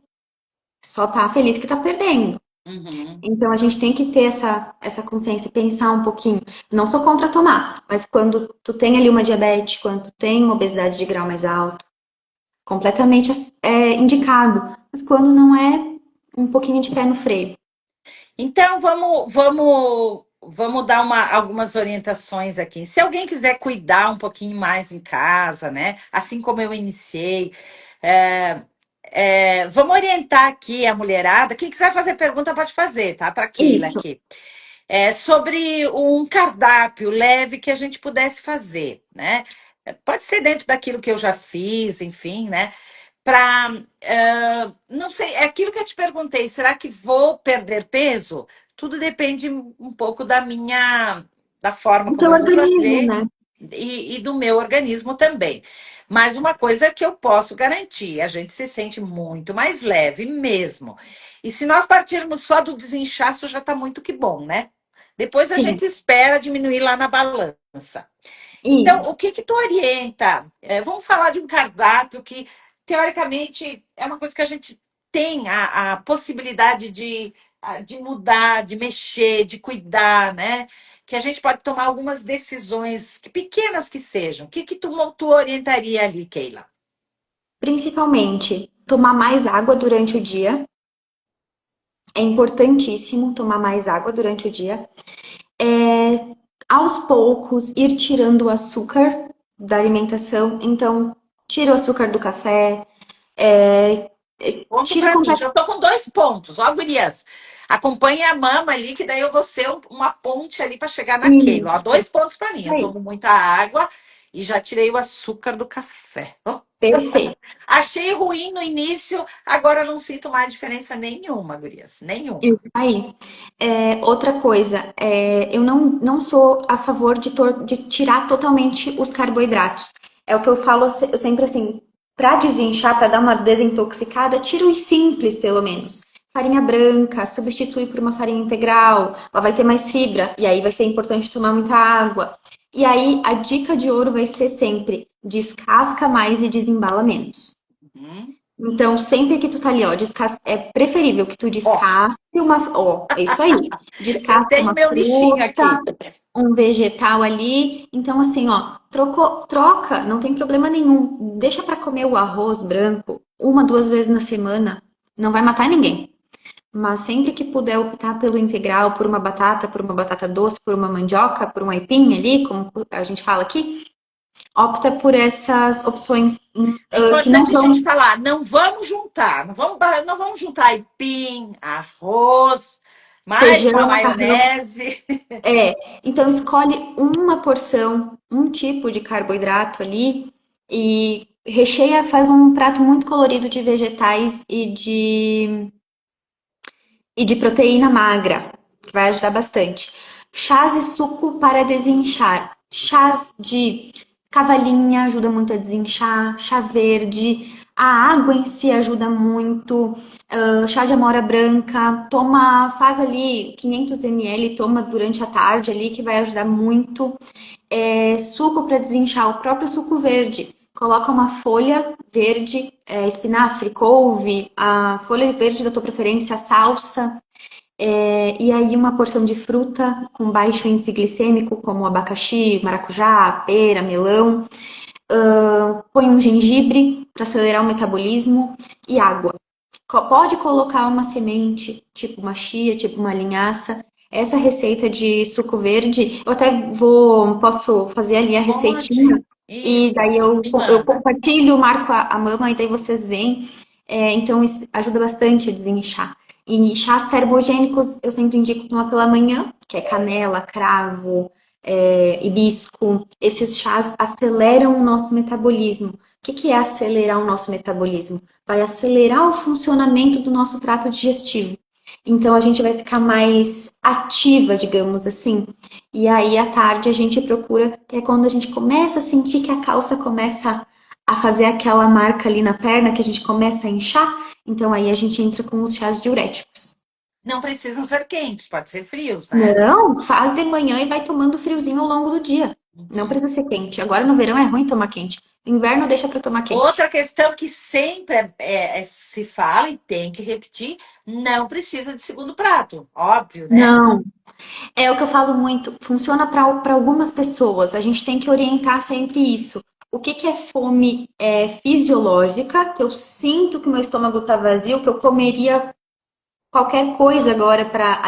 Só tá feliz que tá perdendo. Uhum. Então a gente tem que ter essa consciência, pensar um pouquinho. Não sou contra tomar, mas quando tu tem ali uma diabetes, quando tu tem uma obesidade de grau mais alto, completamente indicado. Mas quando não é, um pouquinho de pé no freio. Então, vamos dar algumas orientações aqui. Se alguém quiser cuidar um pouquinho mais em casa, né? Assim como eu iniciei, é, vamos orientar aqui a mulherada. Quem quiser fazer pergunta, pode fazer, tá? Para Keila Isso. aqui. Sobre um cardápio leve que a gente pudesse fazer, né? Pode ser dentro daquilo que eu já fiz, enfim, né? Para, não sei, é aquilo que eu te perguntei, será que vou perder peso? Tudo depende um pouco da forma Do como teu eu vou organismo, fazer né? e do meu organismo também. Mas uma coisa que eu posso garantir, a gente se sente muito mais leve mesmo. E se nós partirmos só do desinchaço, já está muito que bom, né? Depois a Sim, gente espera diminuir lá na balança. Então, isso. o que que tu orienta? Vamos falar de um cardápio que, teoricamente, é uma coisa que a gente tem a possibilidade de mudar, de mexer, de cuidar, né? Que a gente pode tomar algumas decisões, que pequenas que sejam. O que que tu orientaria ali, Keila? Principalmente, tomar mais água durante o dia. É importantíssimo tomar mais água durante o dia. Aos poucos, ir tirando o açúcar da alimentação. Então, tira o açúcar do café, é, Ponto tira para mim. completamente. Já estou com 2 pontos. Ó, gurias. Acompanhe a mama ali, que daí eu vou ser uma ponte ali para chegar naquele. Ó, 2 pontos para mim. Eu Aí, tomo muita água e já tirei o açúcar do café. Ó, perfeito. achei ruim no início, agora eu não sinto mais diferença nenhuma, gurias. Isso Nenhuma. aí. Outra coisa, eu não sou a favor de tirar totalmente os carboidratos. É o que eu falo sempre assim, para desinchar, para dar uma desintoxicada, tira os simples, pelo menos. Farinha branca, substitui por uma farinha integral, ela vai ter mais fibra, e aí vai ser importante tomar muita água. E aí, a dica de ouro vai ser sempre, descasca mais e desembala menos. Uhum. Então, sempre que tu tá ali, ó, é preferível que tu Ó, descasque é isso aí. eu Descasca tenho uma meu lixinho fruta, aqui. um vegetal ali. Então, assim, ó, troca, não tem problema nenhum. Deixa pra comer o arroz branco uma, duas vezes na semana. Não vai matar ninguém. Mas sempre que puder optar pelo integral, por uma batata doce, por uma mandioca, por um aipim ali, como a gente fala aqui, Opta por essas opções É que não importante a gente são falar, não vamos juntar, não vamos juntar aipim, arroz, mais uma feijão, macarrão. maionese. Então escolhe uma porção, um tipo de carboidrato ali e recheia, faz um prato muito colorido de vegetais e de proteína magra, que vai ajudar bastante. Chás e suco para desinchar. Chás de cavalinha ajuda muito a desinchar, chá verde, a água em si ajuda muito, chá de amora branca, toma, faz ali 500 ml, toma durante a tarde ali, que vai ajudar muito. Suco para desinchar, o próprio suco verde. Coloca uma folha verde, espinafre, couve, a folha verde da tua preferência, salsa, e aí uma porção de fruta com baixo índice glicêmico, como abacaxi, maracujá, pera, melão. Põe um gengibre para acelerar o metabolismo e água. Pode colocar uma semente, tipo uma chia, tipo uma linhaça. Essa receita de suco verde, eu até posso fazer ali a Pode. receitinha e Isso. daí eu, Me eu manda. compartilho, marco a mama e daí vocês veem. Então isso ajuda bastante a desinchar. E chás termogênicos eu sempre indico tomar pela manhã, que é canela, cravo, hibisco. Esses chás aceleram o nosso metabolismo. O que é acelerar o nosso metabolismo? Vai acelerar o funcionamento do nosso trato digestivo. Então a gente vai ficar mais ativa, digamos assim. E aí à tarde a gente procura, que é quando a gente começa a sentir que a calça começa a fazer aquela marca ali na perna, que a gente começa a inchar. Então aí a gente entra com os chás diuréticos. Não precisam ser quentes, pode ser frios, né? Não, faz de manhã e vai tomando friozinho ao longo do dia. Não Uhum. precisa ser quente. Agora no verão é ruim tomar quente. No inverno deixa para tomar quente. Outra questão que sempre se fala e tem que repetir, não precisa de segundo prato, óbvio, né? Não, é o que eu falo muito. Funciona para algumas pessoas. A gente tem que orientar sempre isso. O que é fome fisiológica? Que eu sinto que o meu estômago está vazio, que eu comeria qualquer coisa agora para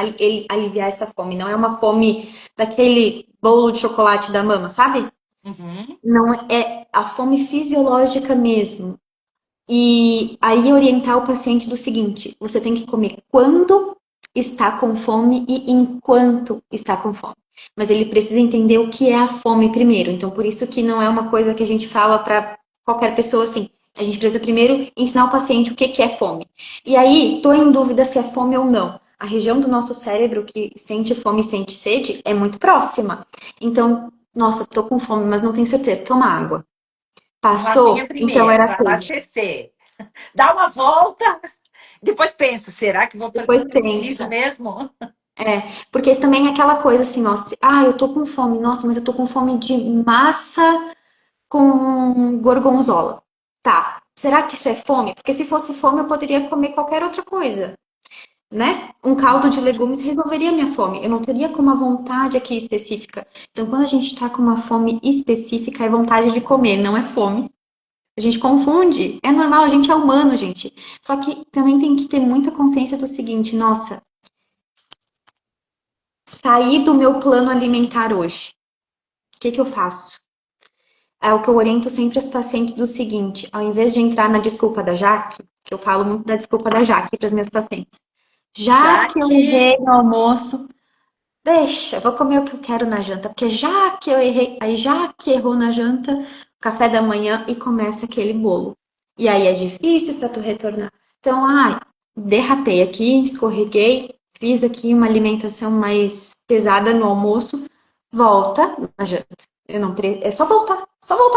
aliviar essa fome. Não é uma fome daquele bolo de chocolate da mama, sabe? Uhum. Não é a fome fisiológica mesmo. E aí orientar o paciente do seguinte: você tem que comer quando está com fome e enquanto está com fome. Mas ele precisa entender o que é a fome primeiro. Então, por isso que não é uma coisa que a gente fala para qualquer pessoa assim. A gente precisa primeiro ensinar o paciente o que é fome. E aí, estou em dúvida se é fome ou não. A região do nosso cérebro que sente fome e sente sede é muito próxima. Então, nossa, estou com fome, mas não tenho certeza. Toma água. Uma aguinha Passou? Então primeiro, era para sede. abastecer. Dá uma volta, depois pensa, será que Depois preciso pensa. mesmo? Porque também é aquela coisa assim, ó, eu tô com fome, nossa, mas eu tô com fome de massa com gorgonzola. Tá, será que isso é fome? Porque se fosse fome eu poderia comer qualquer outra coisa, né? Um caldo de legumes resolveria minha fome. Eu não teria com uma vontade aqui específica. Então, quando a gente tá com uma fome específica, é vontade de comer, não é fome. A gente confunde. É normal, a gente é humano, gente. Só que também tem que ter muita consciência do seguinte, nossa, sair do meu plano alimentar hoje. O que eu faço? É o que eu oriento sempre as pacientes do seguinte, ao invés de entrar na desculpa da Jaque, que eu falo muito da desculpa da Jaque para as minhas pacientes. Já Já que eu que errei no almoço, deixa, vou comer o que eu quero na janta, porque já que eu errei, aí já que errou na janta, café da manhã e começa aquele bolo. E aí é difícil para tu retornar. Então, derrapei aqui, escorreguei, fiz aqui uma alimentação mais pesada no almoço, volta na janta. Eu não É só voltar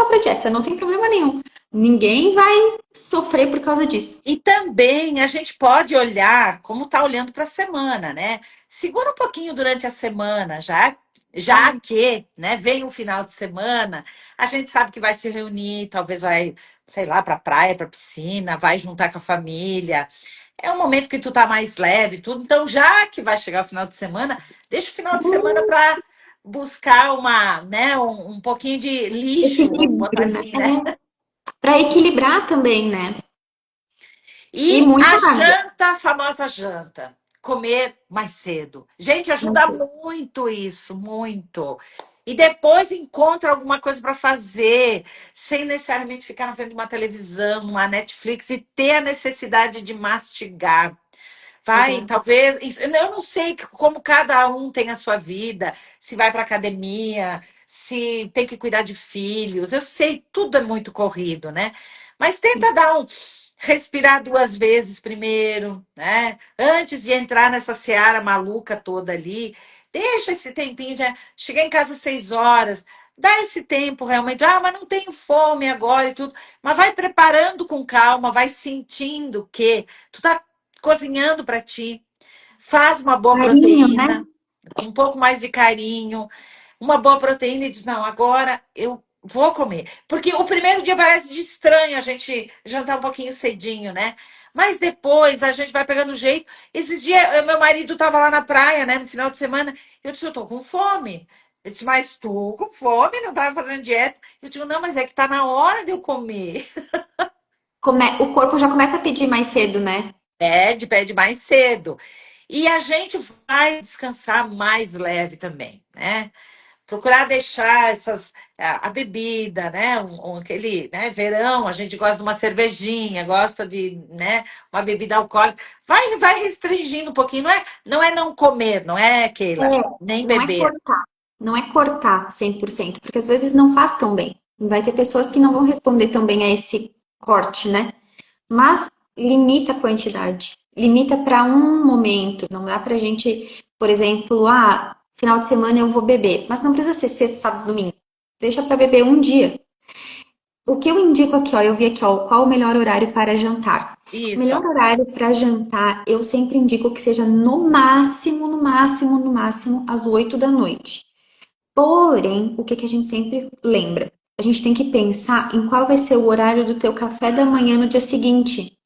para dieta, não tem problema nenhum. Ninguém vai sofrer por causa disso. e também a gente pode olhar como está olhando para a semana, né? Segura um pouquinho durante a semana, já que, né, vem o final de semana, a gente sabe que vai se reunir, talvez vai, sei lá, para a praia, para a piscina, vai juntar com a família. É um momento que tu tá mais leve, tudo. Então, já que vai chegar o final de semana, deixa o final de semana para buscar um pouquinho de lixo, vamos botar Equilíbrio, né? assim, né? Para equilibrar também, né? E E muita a água. janta, a famosa janta, comer mais cedo. Gente, ajuda muito isso, muito. E depois encontra alguma coisa para fazer, sem necessariamente ficar vendo uma televisão, uma Netflix e ter a necessidade de mastigar. Vai, Exato. talvez. Eu não sei como cada um tem a sua vida, se vai para academia, se tem que cuidar de filhos. Eu sei, tudo é muito corrido, né? Mas Sim. tenta dar um respirar 2 vezes primeiro, né? Antes de entrar nessa seara maluca toda ali. Deixa esse tempinho, já chegar em casa às 6 horas, dá esse tempo realmente. Ah, mas não tenho fome agora e tudo. Mas vai preparando com calma, vai sentindo que tu tá cozinhando para ti, faz uma boa Carinho, né? proteína, com um pouco mais de carinho, uma boa proteína e diz: não, agora eu vou comer. Porque o primeiro dia parece de estranho a gente jantar um pouquinho cedinho, né? Mas depois a gente vai pegando jeito. Esses dias, meu marido estava lá na praia, né, no final de semana. Eu disse: eu tô com fome. Ele disse: mas tu com fome, não estava fazendo dieta? Eu digo: não, mas é que tá na hora de eu comer. O corpo já começa a pedir mais cedo, né? Pede mais cedo. E a gente vai descansar mais leve também, né? Procurar deixar a bebida, né? Aquele, né? Verão, a gente gosta de uma cervejinha, gosta de, né? Uma bebida alcoólica. Vai restringindo um pouquinho. Não é não comer, não é, Keila? É, Nem não é beber. cortar. Não é cortar 100%, porque às vezes não faz tão bem. Vai ter pessoas que não vão responder tão bem a esse corte, né? Mas limita a quantidade. Limita para um momento. Não dá pra gente, por exemplo, final de semana eu vou beber. Mas não precisa ser sexta, sábado, domingo. Deixa para beber um dia. O que eu indico aqui, ó, eu vi aqui, ó, qual o melhor horário para jantar. O melhor Isso. horário para jantar, eu sempre indico que seja no máximo, no máximo, no máximo, às 8 da noite. Porém, o que que a gente sempre lembra? A gente tem que pensar em qual vai ser o horário do teu café da manhã no dia seguinte.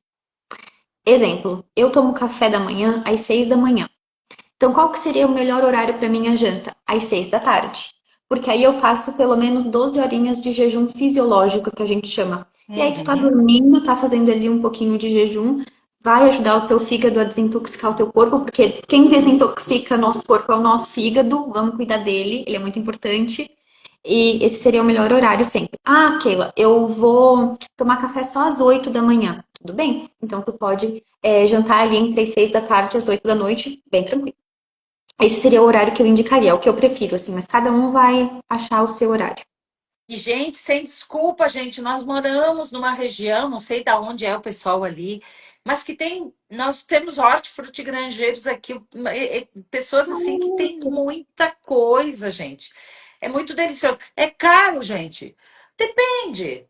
Exemplo, eu tomo café da manhã às 6 da manhã. Então, qual que seria o melhor horário para minha janta? Às 6 da tarde. Porque aí eu faço pelo menos 12 horinhas de jejum fisiológico, que a gente chama. E aí tu tá Uhum. dormindo, tá fazendo ali um pouquinho de jejum, vai ajudar o teu fígado a desintoxicar o teu corpo, porque quem desintoxica nosso corpo é o nosso fígado, vamos cuidar dele, ele é muito importante. E esse seria o melhor horário sempre. Ah, Keila, eu vou tomar café só às 8 da manhã. Tudo bem? Então tu pode jantar ali entre as 6 da tarde e as 8 da noite, bem tranquilo. Esse seria o horário que eu indicaria, é o que eu prefiro, assim, mas cada um vai achar o seu horário. E, gente, sem desculpa, gente, nós moramos numa região, não sei de onde é o pessoal ali, mas que tem, nós temos hortifrutigranjeiros aqui, pessoas assim que têm muita coisa, gente. É muito delicioso. É caro, gente. Depende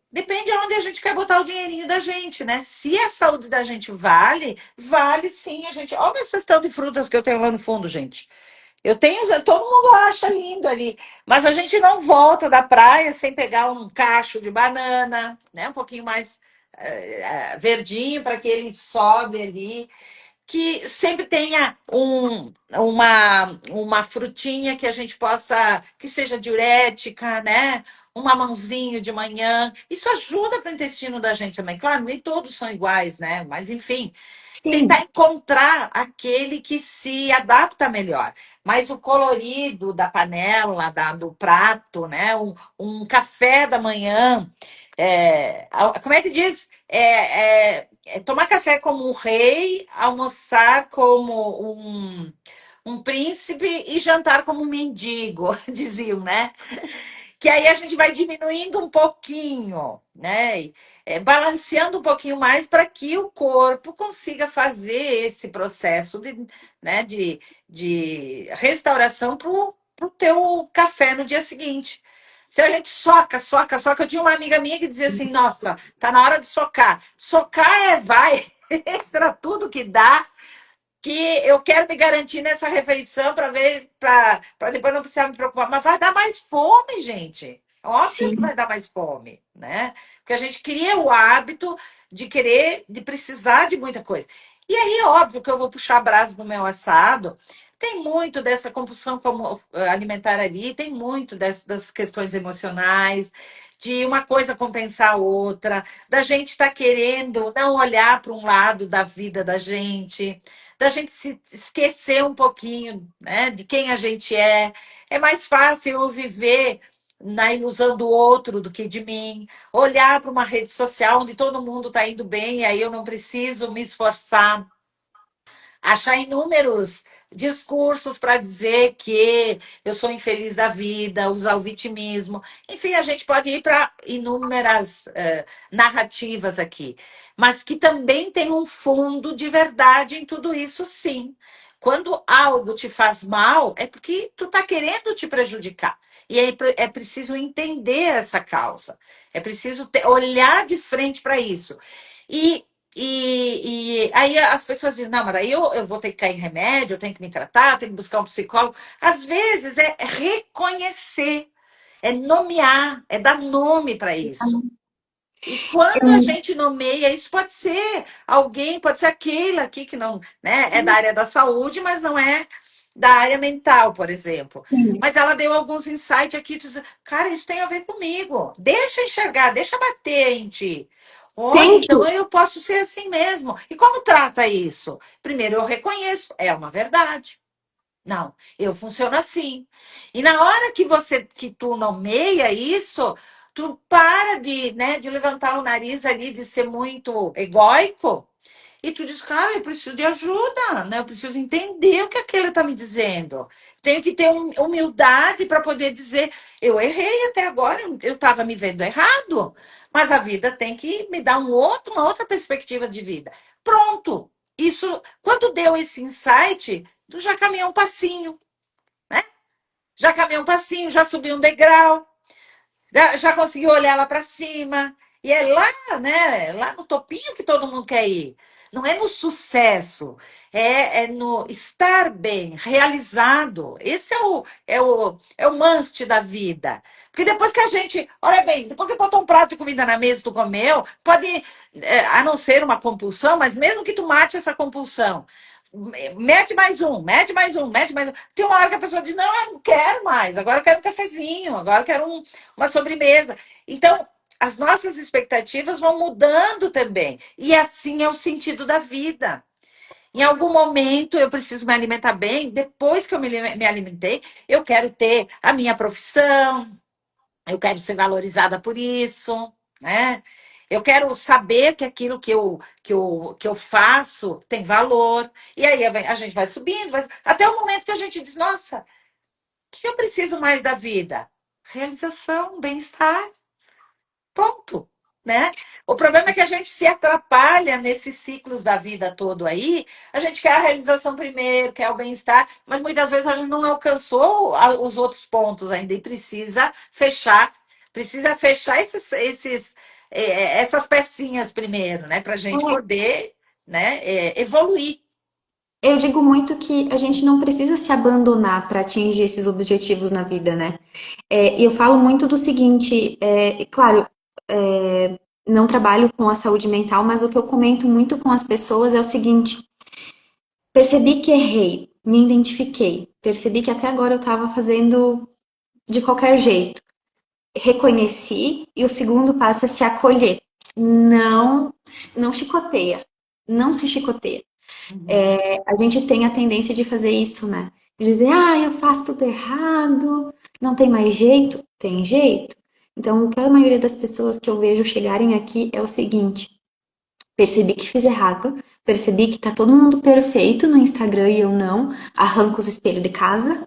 aonde a gente quer botar o dinheirinho da gente, né? Se a saúde da gente vale sim a gente. Olha a cestão de frutas que eu tenho lá no fundo, gente. Eu tenho, todo mundo acha lindo ali, mas a gente não volta da praia sem pegar um cacho de banana, né? Um pouquinho mais verdinho para que ele sobe ali, que sempre tenha uma frutinha que a gente possa, que seja diurética, né? Um mamãozinho de manhã. Isso ajuda para o intestino da gente também. Claro, nem todos são iguais, né? Mas enfim, tentar Sim, encontrar aquele que se adapta melhor. Mas o colorido da panela, do prato, né? Um café da manhã. Como é que diz? Tomar café como um rei, almoçar como um príncipe e jantar como um mendigo, diziam, né? Que aí a gente vai diminuindo um pouquinho, né? Balanceando um pouquinho mais para que o corpo consiga fazer esse processo né, de restauração para o teu café no dia seguinte. Se a gente soca, eu tinha uma amiga minha que dizia assim: nossa, tá na hora de socar. Socar vai, extra tudo que dá, que eu quero me garantir nessa refeição para ver, para depois não precisar me preocupar. Mas vai dar mais fome, gente. Óbvio que sim. vai dar mais fome, né? Porque a gente cria o hábito de querer, de precisar de muita coisa. E aí, óbvio que eu vou puxar a brasa pro meu assado. Tem muito dessa compulsão alimentar ali, tem muito das questões emocionais, de uma coisa compensar a outra, da gente estar querendo não olhar para um lado da vida da gente, da gente se esquecer um pouquinho, né, de quem a gente é. É mais fácil eu viver na ilusão do outro do que de mim, olhar para uma rede social onde todo mundo está indo bem, e aí eu não preciso me esforçar, achar inúmeros discursos para dizer que eu sou infeliz da vida, usar o vitimismo. Enfim, a gente pode ir para inúmeras narrativas aqui, mas que também tem um fundo de verdade em tudo isso, sim. Quando algo te faz mal, é porque tu está querendo te prejudicar. E aí é preciso entender essa causa. É preciso olhar de frente para isso. E e aí as pessoas dizem, não, mas aí eu vou ter que cair em remédio, eu tenho que me tratar, eu tenho que buscar um psicólogo. Às vezes é reconhecer, é nomear, é dar nome para isso. E quando a gente nomeia, isso pode ser alguém, pode ser aquele aqui que não, né, é da área da saúde, mas não é da área mental, por exemplo. Mas ela deu alguns insights aqui, diz, cara, isso tem a ver comigo. Deixa enxergar, deixa bater em ti. Olha, Tem que. então eu posso ser assim mesmo. E como trata isso? Primeiro, eu reconheço, é uma verdade. Não, eu funciono assim. E na hora que tu nomeia isso, tu para de, né, de levantar o nariz ali, de ser muito egóico, e tu diz, cara, eu preciso de ajuda, né? Eu preciso entender o que aquele está me dizendo. Tenho que ter humildade para poder dizer, eu errei até agora, eu estava me vendo errado, mas a vida tem que me dar uma outra perspectiva de vida. Pronto. Isso, quando deu esse insight, tu já caminhou um passinho, né? Já caminhou um passinho, já subiu um degrau, já conseguiu olhar lá para cima. E é lá, né? Lá no topinho que todo mundo quer ir. Não é no sucesso, é no estar bem, realizado. Esse é o must da vida. Porque depois que a gente, olha bem, depois que botou um prato de comida na mesa e tu comeu, pode, a não ser uma compulsão, mas mesmo que tu mate essa compulsão, mete mais um, mete mais um, mete mais um. Tem uma hora que a pessoa diz: não, eu não quero mais, agora eu quero um cafezinho, agora eu quero uma sobremesa. Então, as nossas expectativas vão mudando também. E assim é o sentido da vida. Em algum momento eu preciso me alimentar bem, depois que eu me alimentei, eu quero ter a minha profissão, eu quero ser valorizada por isso, né? Eu quero saber que aquilo que eu faço tem valor. E aí a gente vai subindo, até o momento que a gente diz: nossa, o que eu preciso mais da vida? Realização, bem-estar, ponto. Né? O problema é que a gente se atrapalha nesses ciclos da vida todo aí. A gente quer a realização primeiro, quer o bem-estar, mas muitas vezes a gente não alcançou os outros pontos ainda e precisa fechar essas pecinhas primeiro, né? Para a gente poder, né, evoluir. Eu digo muito que a gente não precisa se abandonar para atingir esses objetivos na vida, né? Eu falo muito do seguinte, claro, não trabalho com a saúde mental, mas o que eu comento muito com as pessoas é o seguinte: percebi que errei, me identifiquei, percebi que até agora eu estava fazendo de qualquer jeito. Reconheci e o segundo passo é se acolher. Não, não chicoteia, não se chicoteia. A gente tem a tendência de fazer isso, né? De dizer, eu faço tudo errado, não tem mais jeito. Tem jeito. Então, o que a maioria das pessoas que eu vejo chegarem aqui é o seguinte: percebi que fiz errado, percebi que tá todo mundo perfeito no Instagram e eu não, arranco os espelhos de casa,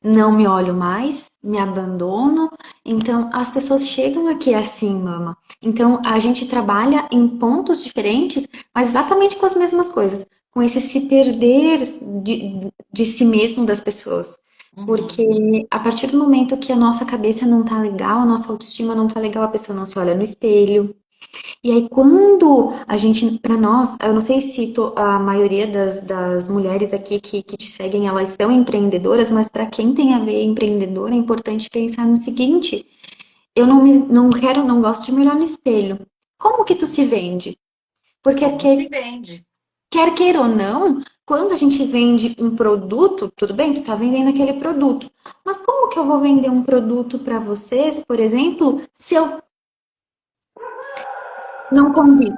não me olho mais, me abandono. Então, as pessoas chegam aqui assim, mama. Então, a gente trabalha em pontos diferentes, mas exatamente com as mesmas coisas. Com esse se perder de si mesmo das pessoas. Porque a partir do momento que a nossa cabeça não tá legal, a nossa autoestima não tá legal, a pessoa não se olha no espelho. E aí, quando a gente, para nós, eu não sei se a maioria das mulheres aqui que te seguem, elas são empreendedoras, mas para quem tem a ver empreendedor, é importante pensar no seguinte: eu não gosto de me olhar no espelho. Como que tu se vende? Porque Como se vende? quer queira ou não, quando a gente vende um produto, tudo bem, tu tá vendendo aquele produto. Mas como que eu vou vender um produto para vocês, por exemplo, se eu não condiz?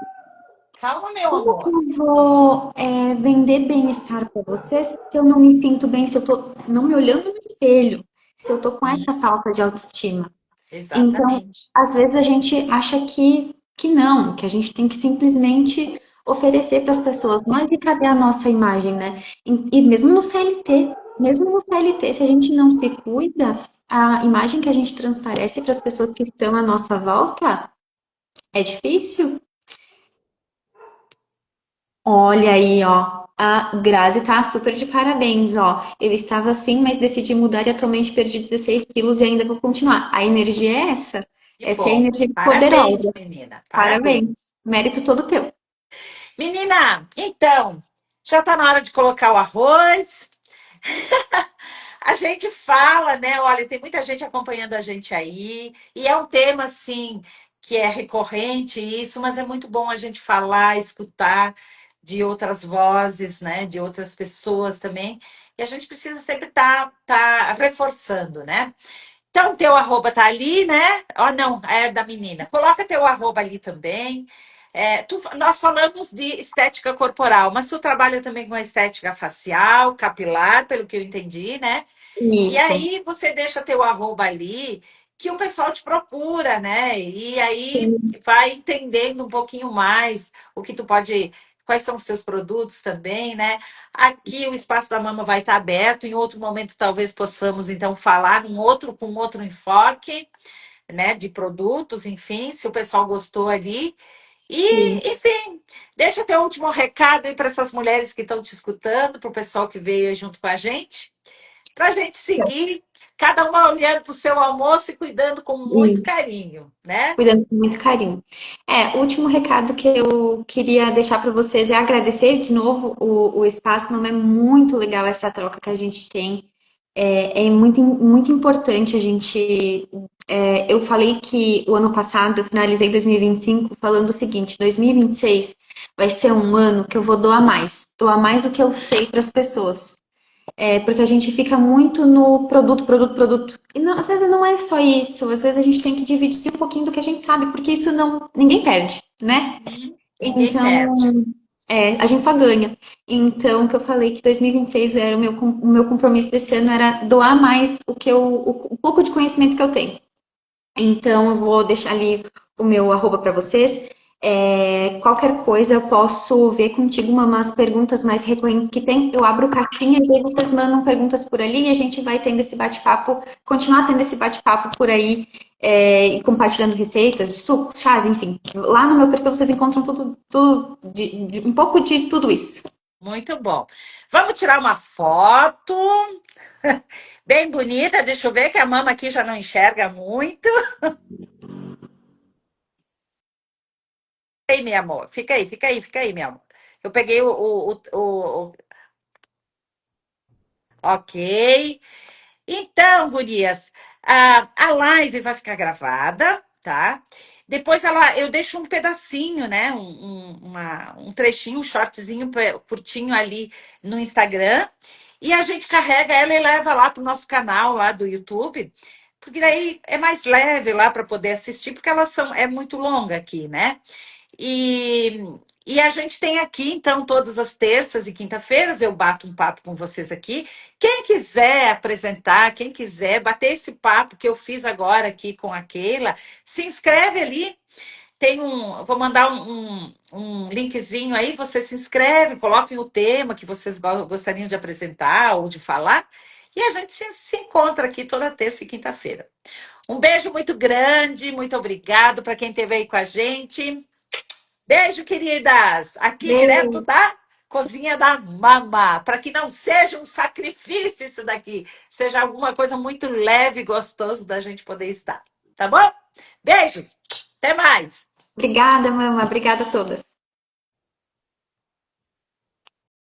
Calma, meu Como que amor. eu vou vender bem-estar para você se eu não me sinto bem, se eu tô não me olhando no espelho, se eu tô com essa falta de autoestima? Então, Exatamente. às vezes a gente acha que não, que a gente tem que simplesmente oferecer para as pessoas, mas e cadê a nossa imagem, né? E mesmo no CLT, se a gente não se cuida, a imagem que a gente transparece para as pessoas que estão à nossa volta é difícil. Olha aí, ó. A Grazi tá super de parabéns, ó. Eu estava assim, mas decidi mudar e atualmente perdi 16 quilos e ainda vou continuar. A energia é essa. Que Essa é a bom. energia Parabéns, poderosa. menina. Parabéns. Parabéns. Mérito todo teu. Menina, então, já tá na hora de colocar o arroz. A gente fala, né? Olha, tem muita gente acompanhando a gente aí, e é um tema assim que é recorrente isso, mas é muito bom a gente falar, escutar de outras vozes, né? De outras pessoas também. E a gente precisa sempre tá reforçando, né? Então, teu arroba tá ali, né? Ó, não, é da menina. Coloca teu arroba ali também. Nós falamos de estética corporal, mas tu trabalha também com a estética facial, capilar, pelo que eu entendi, né? E Isso. aí você deixa teu arroba ali, que o pessoal te procura, né? E aí Sim, vai entendendo um pouquinho mais o que tu pode, quais são os teus produtos também, né? Aqui o espaço da mama vai estar aberto, em outro momento talvez possamos então falar com outro enfoque, né, de produtos, enfim, se o pessoal gostou ali. sim. E, enfim, deixa teu último recado aí para essas mulheres que estão te escutando, para o pessoal que veio aí junto com a gente para a gente seguir, cada uma olhando para o seu almoço e cuidando com muito Isso. carinho, né? Cuidando com muito carinho. O último recado que eu queria deixar para vocês é agradecer de novo o espaço, não é muito legal essa troca que a gente tem. É muito, muito importante a gente. Eu falei que o ano passado, eu finalizei 2025 falando o seguinte: 2026 vai ser um ano que eu vou doar mais do que eu sei para as pessoas. Porque a gente fica muito no produto, produto, produto. E às vezes não é só isso, às vezes a gente tem que dividir um pouquinho do que a gente sabe, porque isso não, ninguém perde, né? Ninguém Então, perde. a gente só ganha. Então, o que eu falei que 2026 era o meu compromisso desse ano era doar mais o pouco de conhecimento que eu tenho. Então, eu vou deixar ali o meu arroba para vocês. Qualquer coisa eu posso ver contigo umas perguntas mais recorrentes que tem. Eu abro caixinha e aí vocês mandam perguntas por ali e a gente vai tendo esse bate-papo, continuar tendo esse bate-papo por aí e compartilhando receitas de sucos, chás, enfim. Lá no meu perfil vocês encontram tudo um pouco de tudo isso. Muito bom. Vamos tirar uma foto bem bonita. Deixa eu ver que a mama aqui já não enxerga muito. Aí, meu amor. Fica aí, meu amor. Eu peguei Ok. Então, gurias, a live vai ficar gravada, tá? Depois eu deixo um pedacinho, né? Um trechinho, um shortzinho curtinho ali no Instagram. E a gente carrega ela e leva lá para o nosso canal lá do YouTube. Porque daí é mais leve lá para poder assistir, porque é muito longa aqui, né? E, e a gente tem aqui, então, todas as terças e quinta-feiras, eu bato um papo com vocês aqui. Quem quiser apresentar, quem quiser bater esse papo que eu fiz agora aqui com a Keila, se inscreve ali. Vou mandar um linkzinho aí, você se inscreve, coloquem o tema que vocês gostariam de apresentar ou de falar, e a gente se encontra aqui toda terça e quinta-feira. Um beijo muito grande, muito obrigado para quem esteve aí com a gente. Beijo, queridas! Aqui direto Beijo. da cozinha da mama, para que não seja um sacrifício isso daqui, seja alguma coisa muito leve e gostoso da gente poder estar. Tá bom? Beijos! Até mais! Obrigada, mama. Obrigada a todas.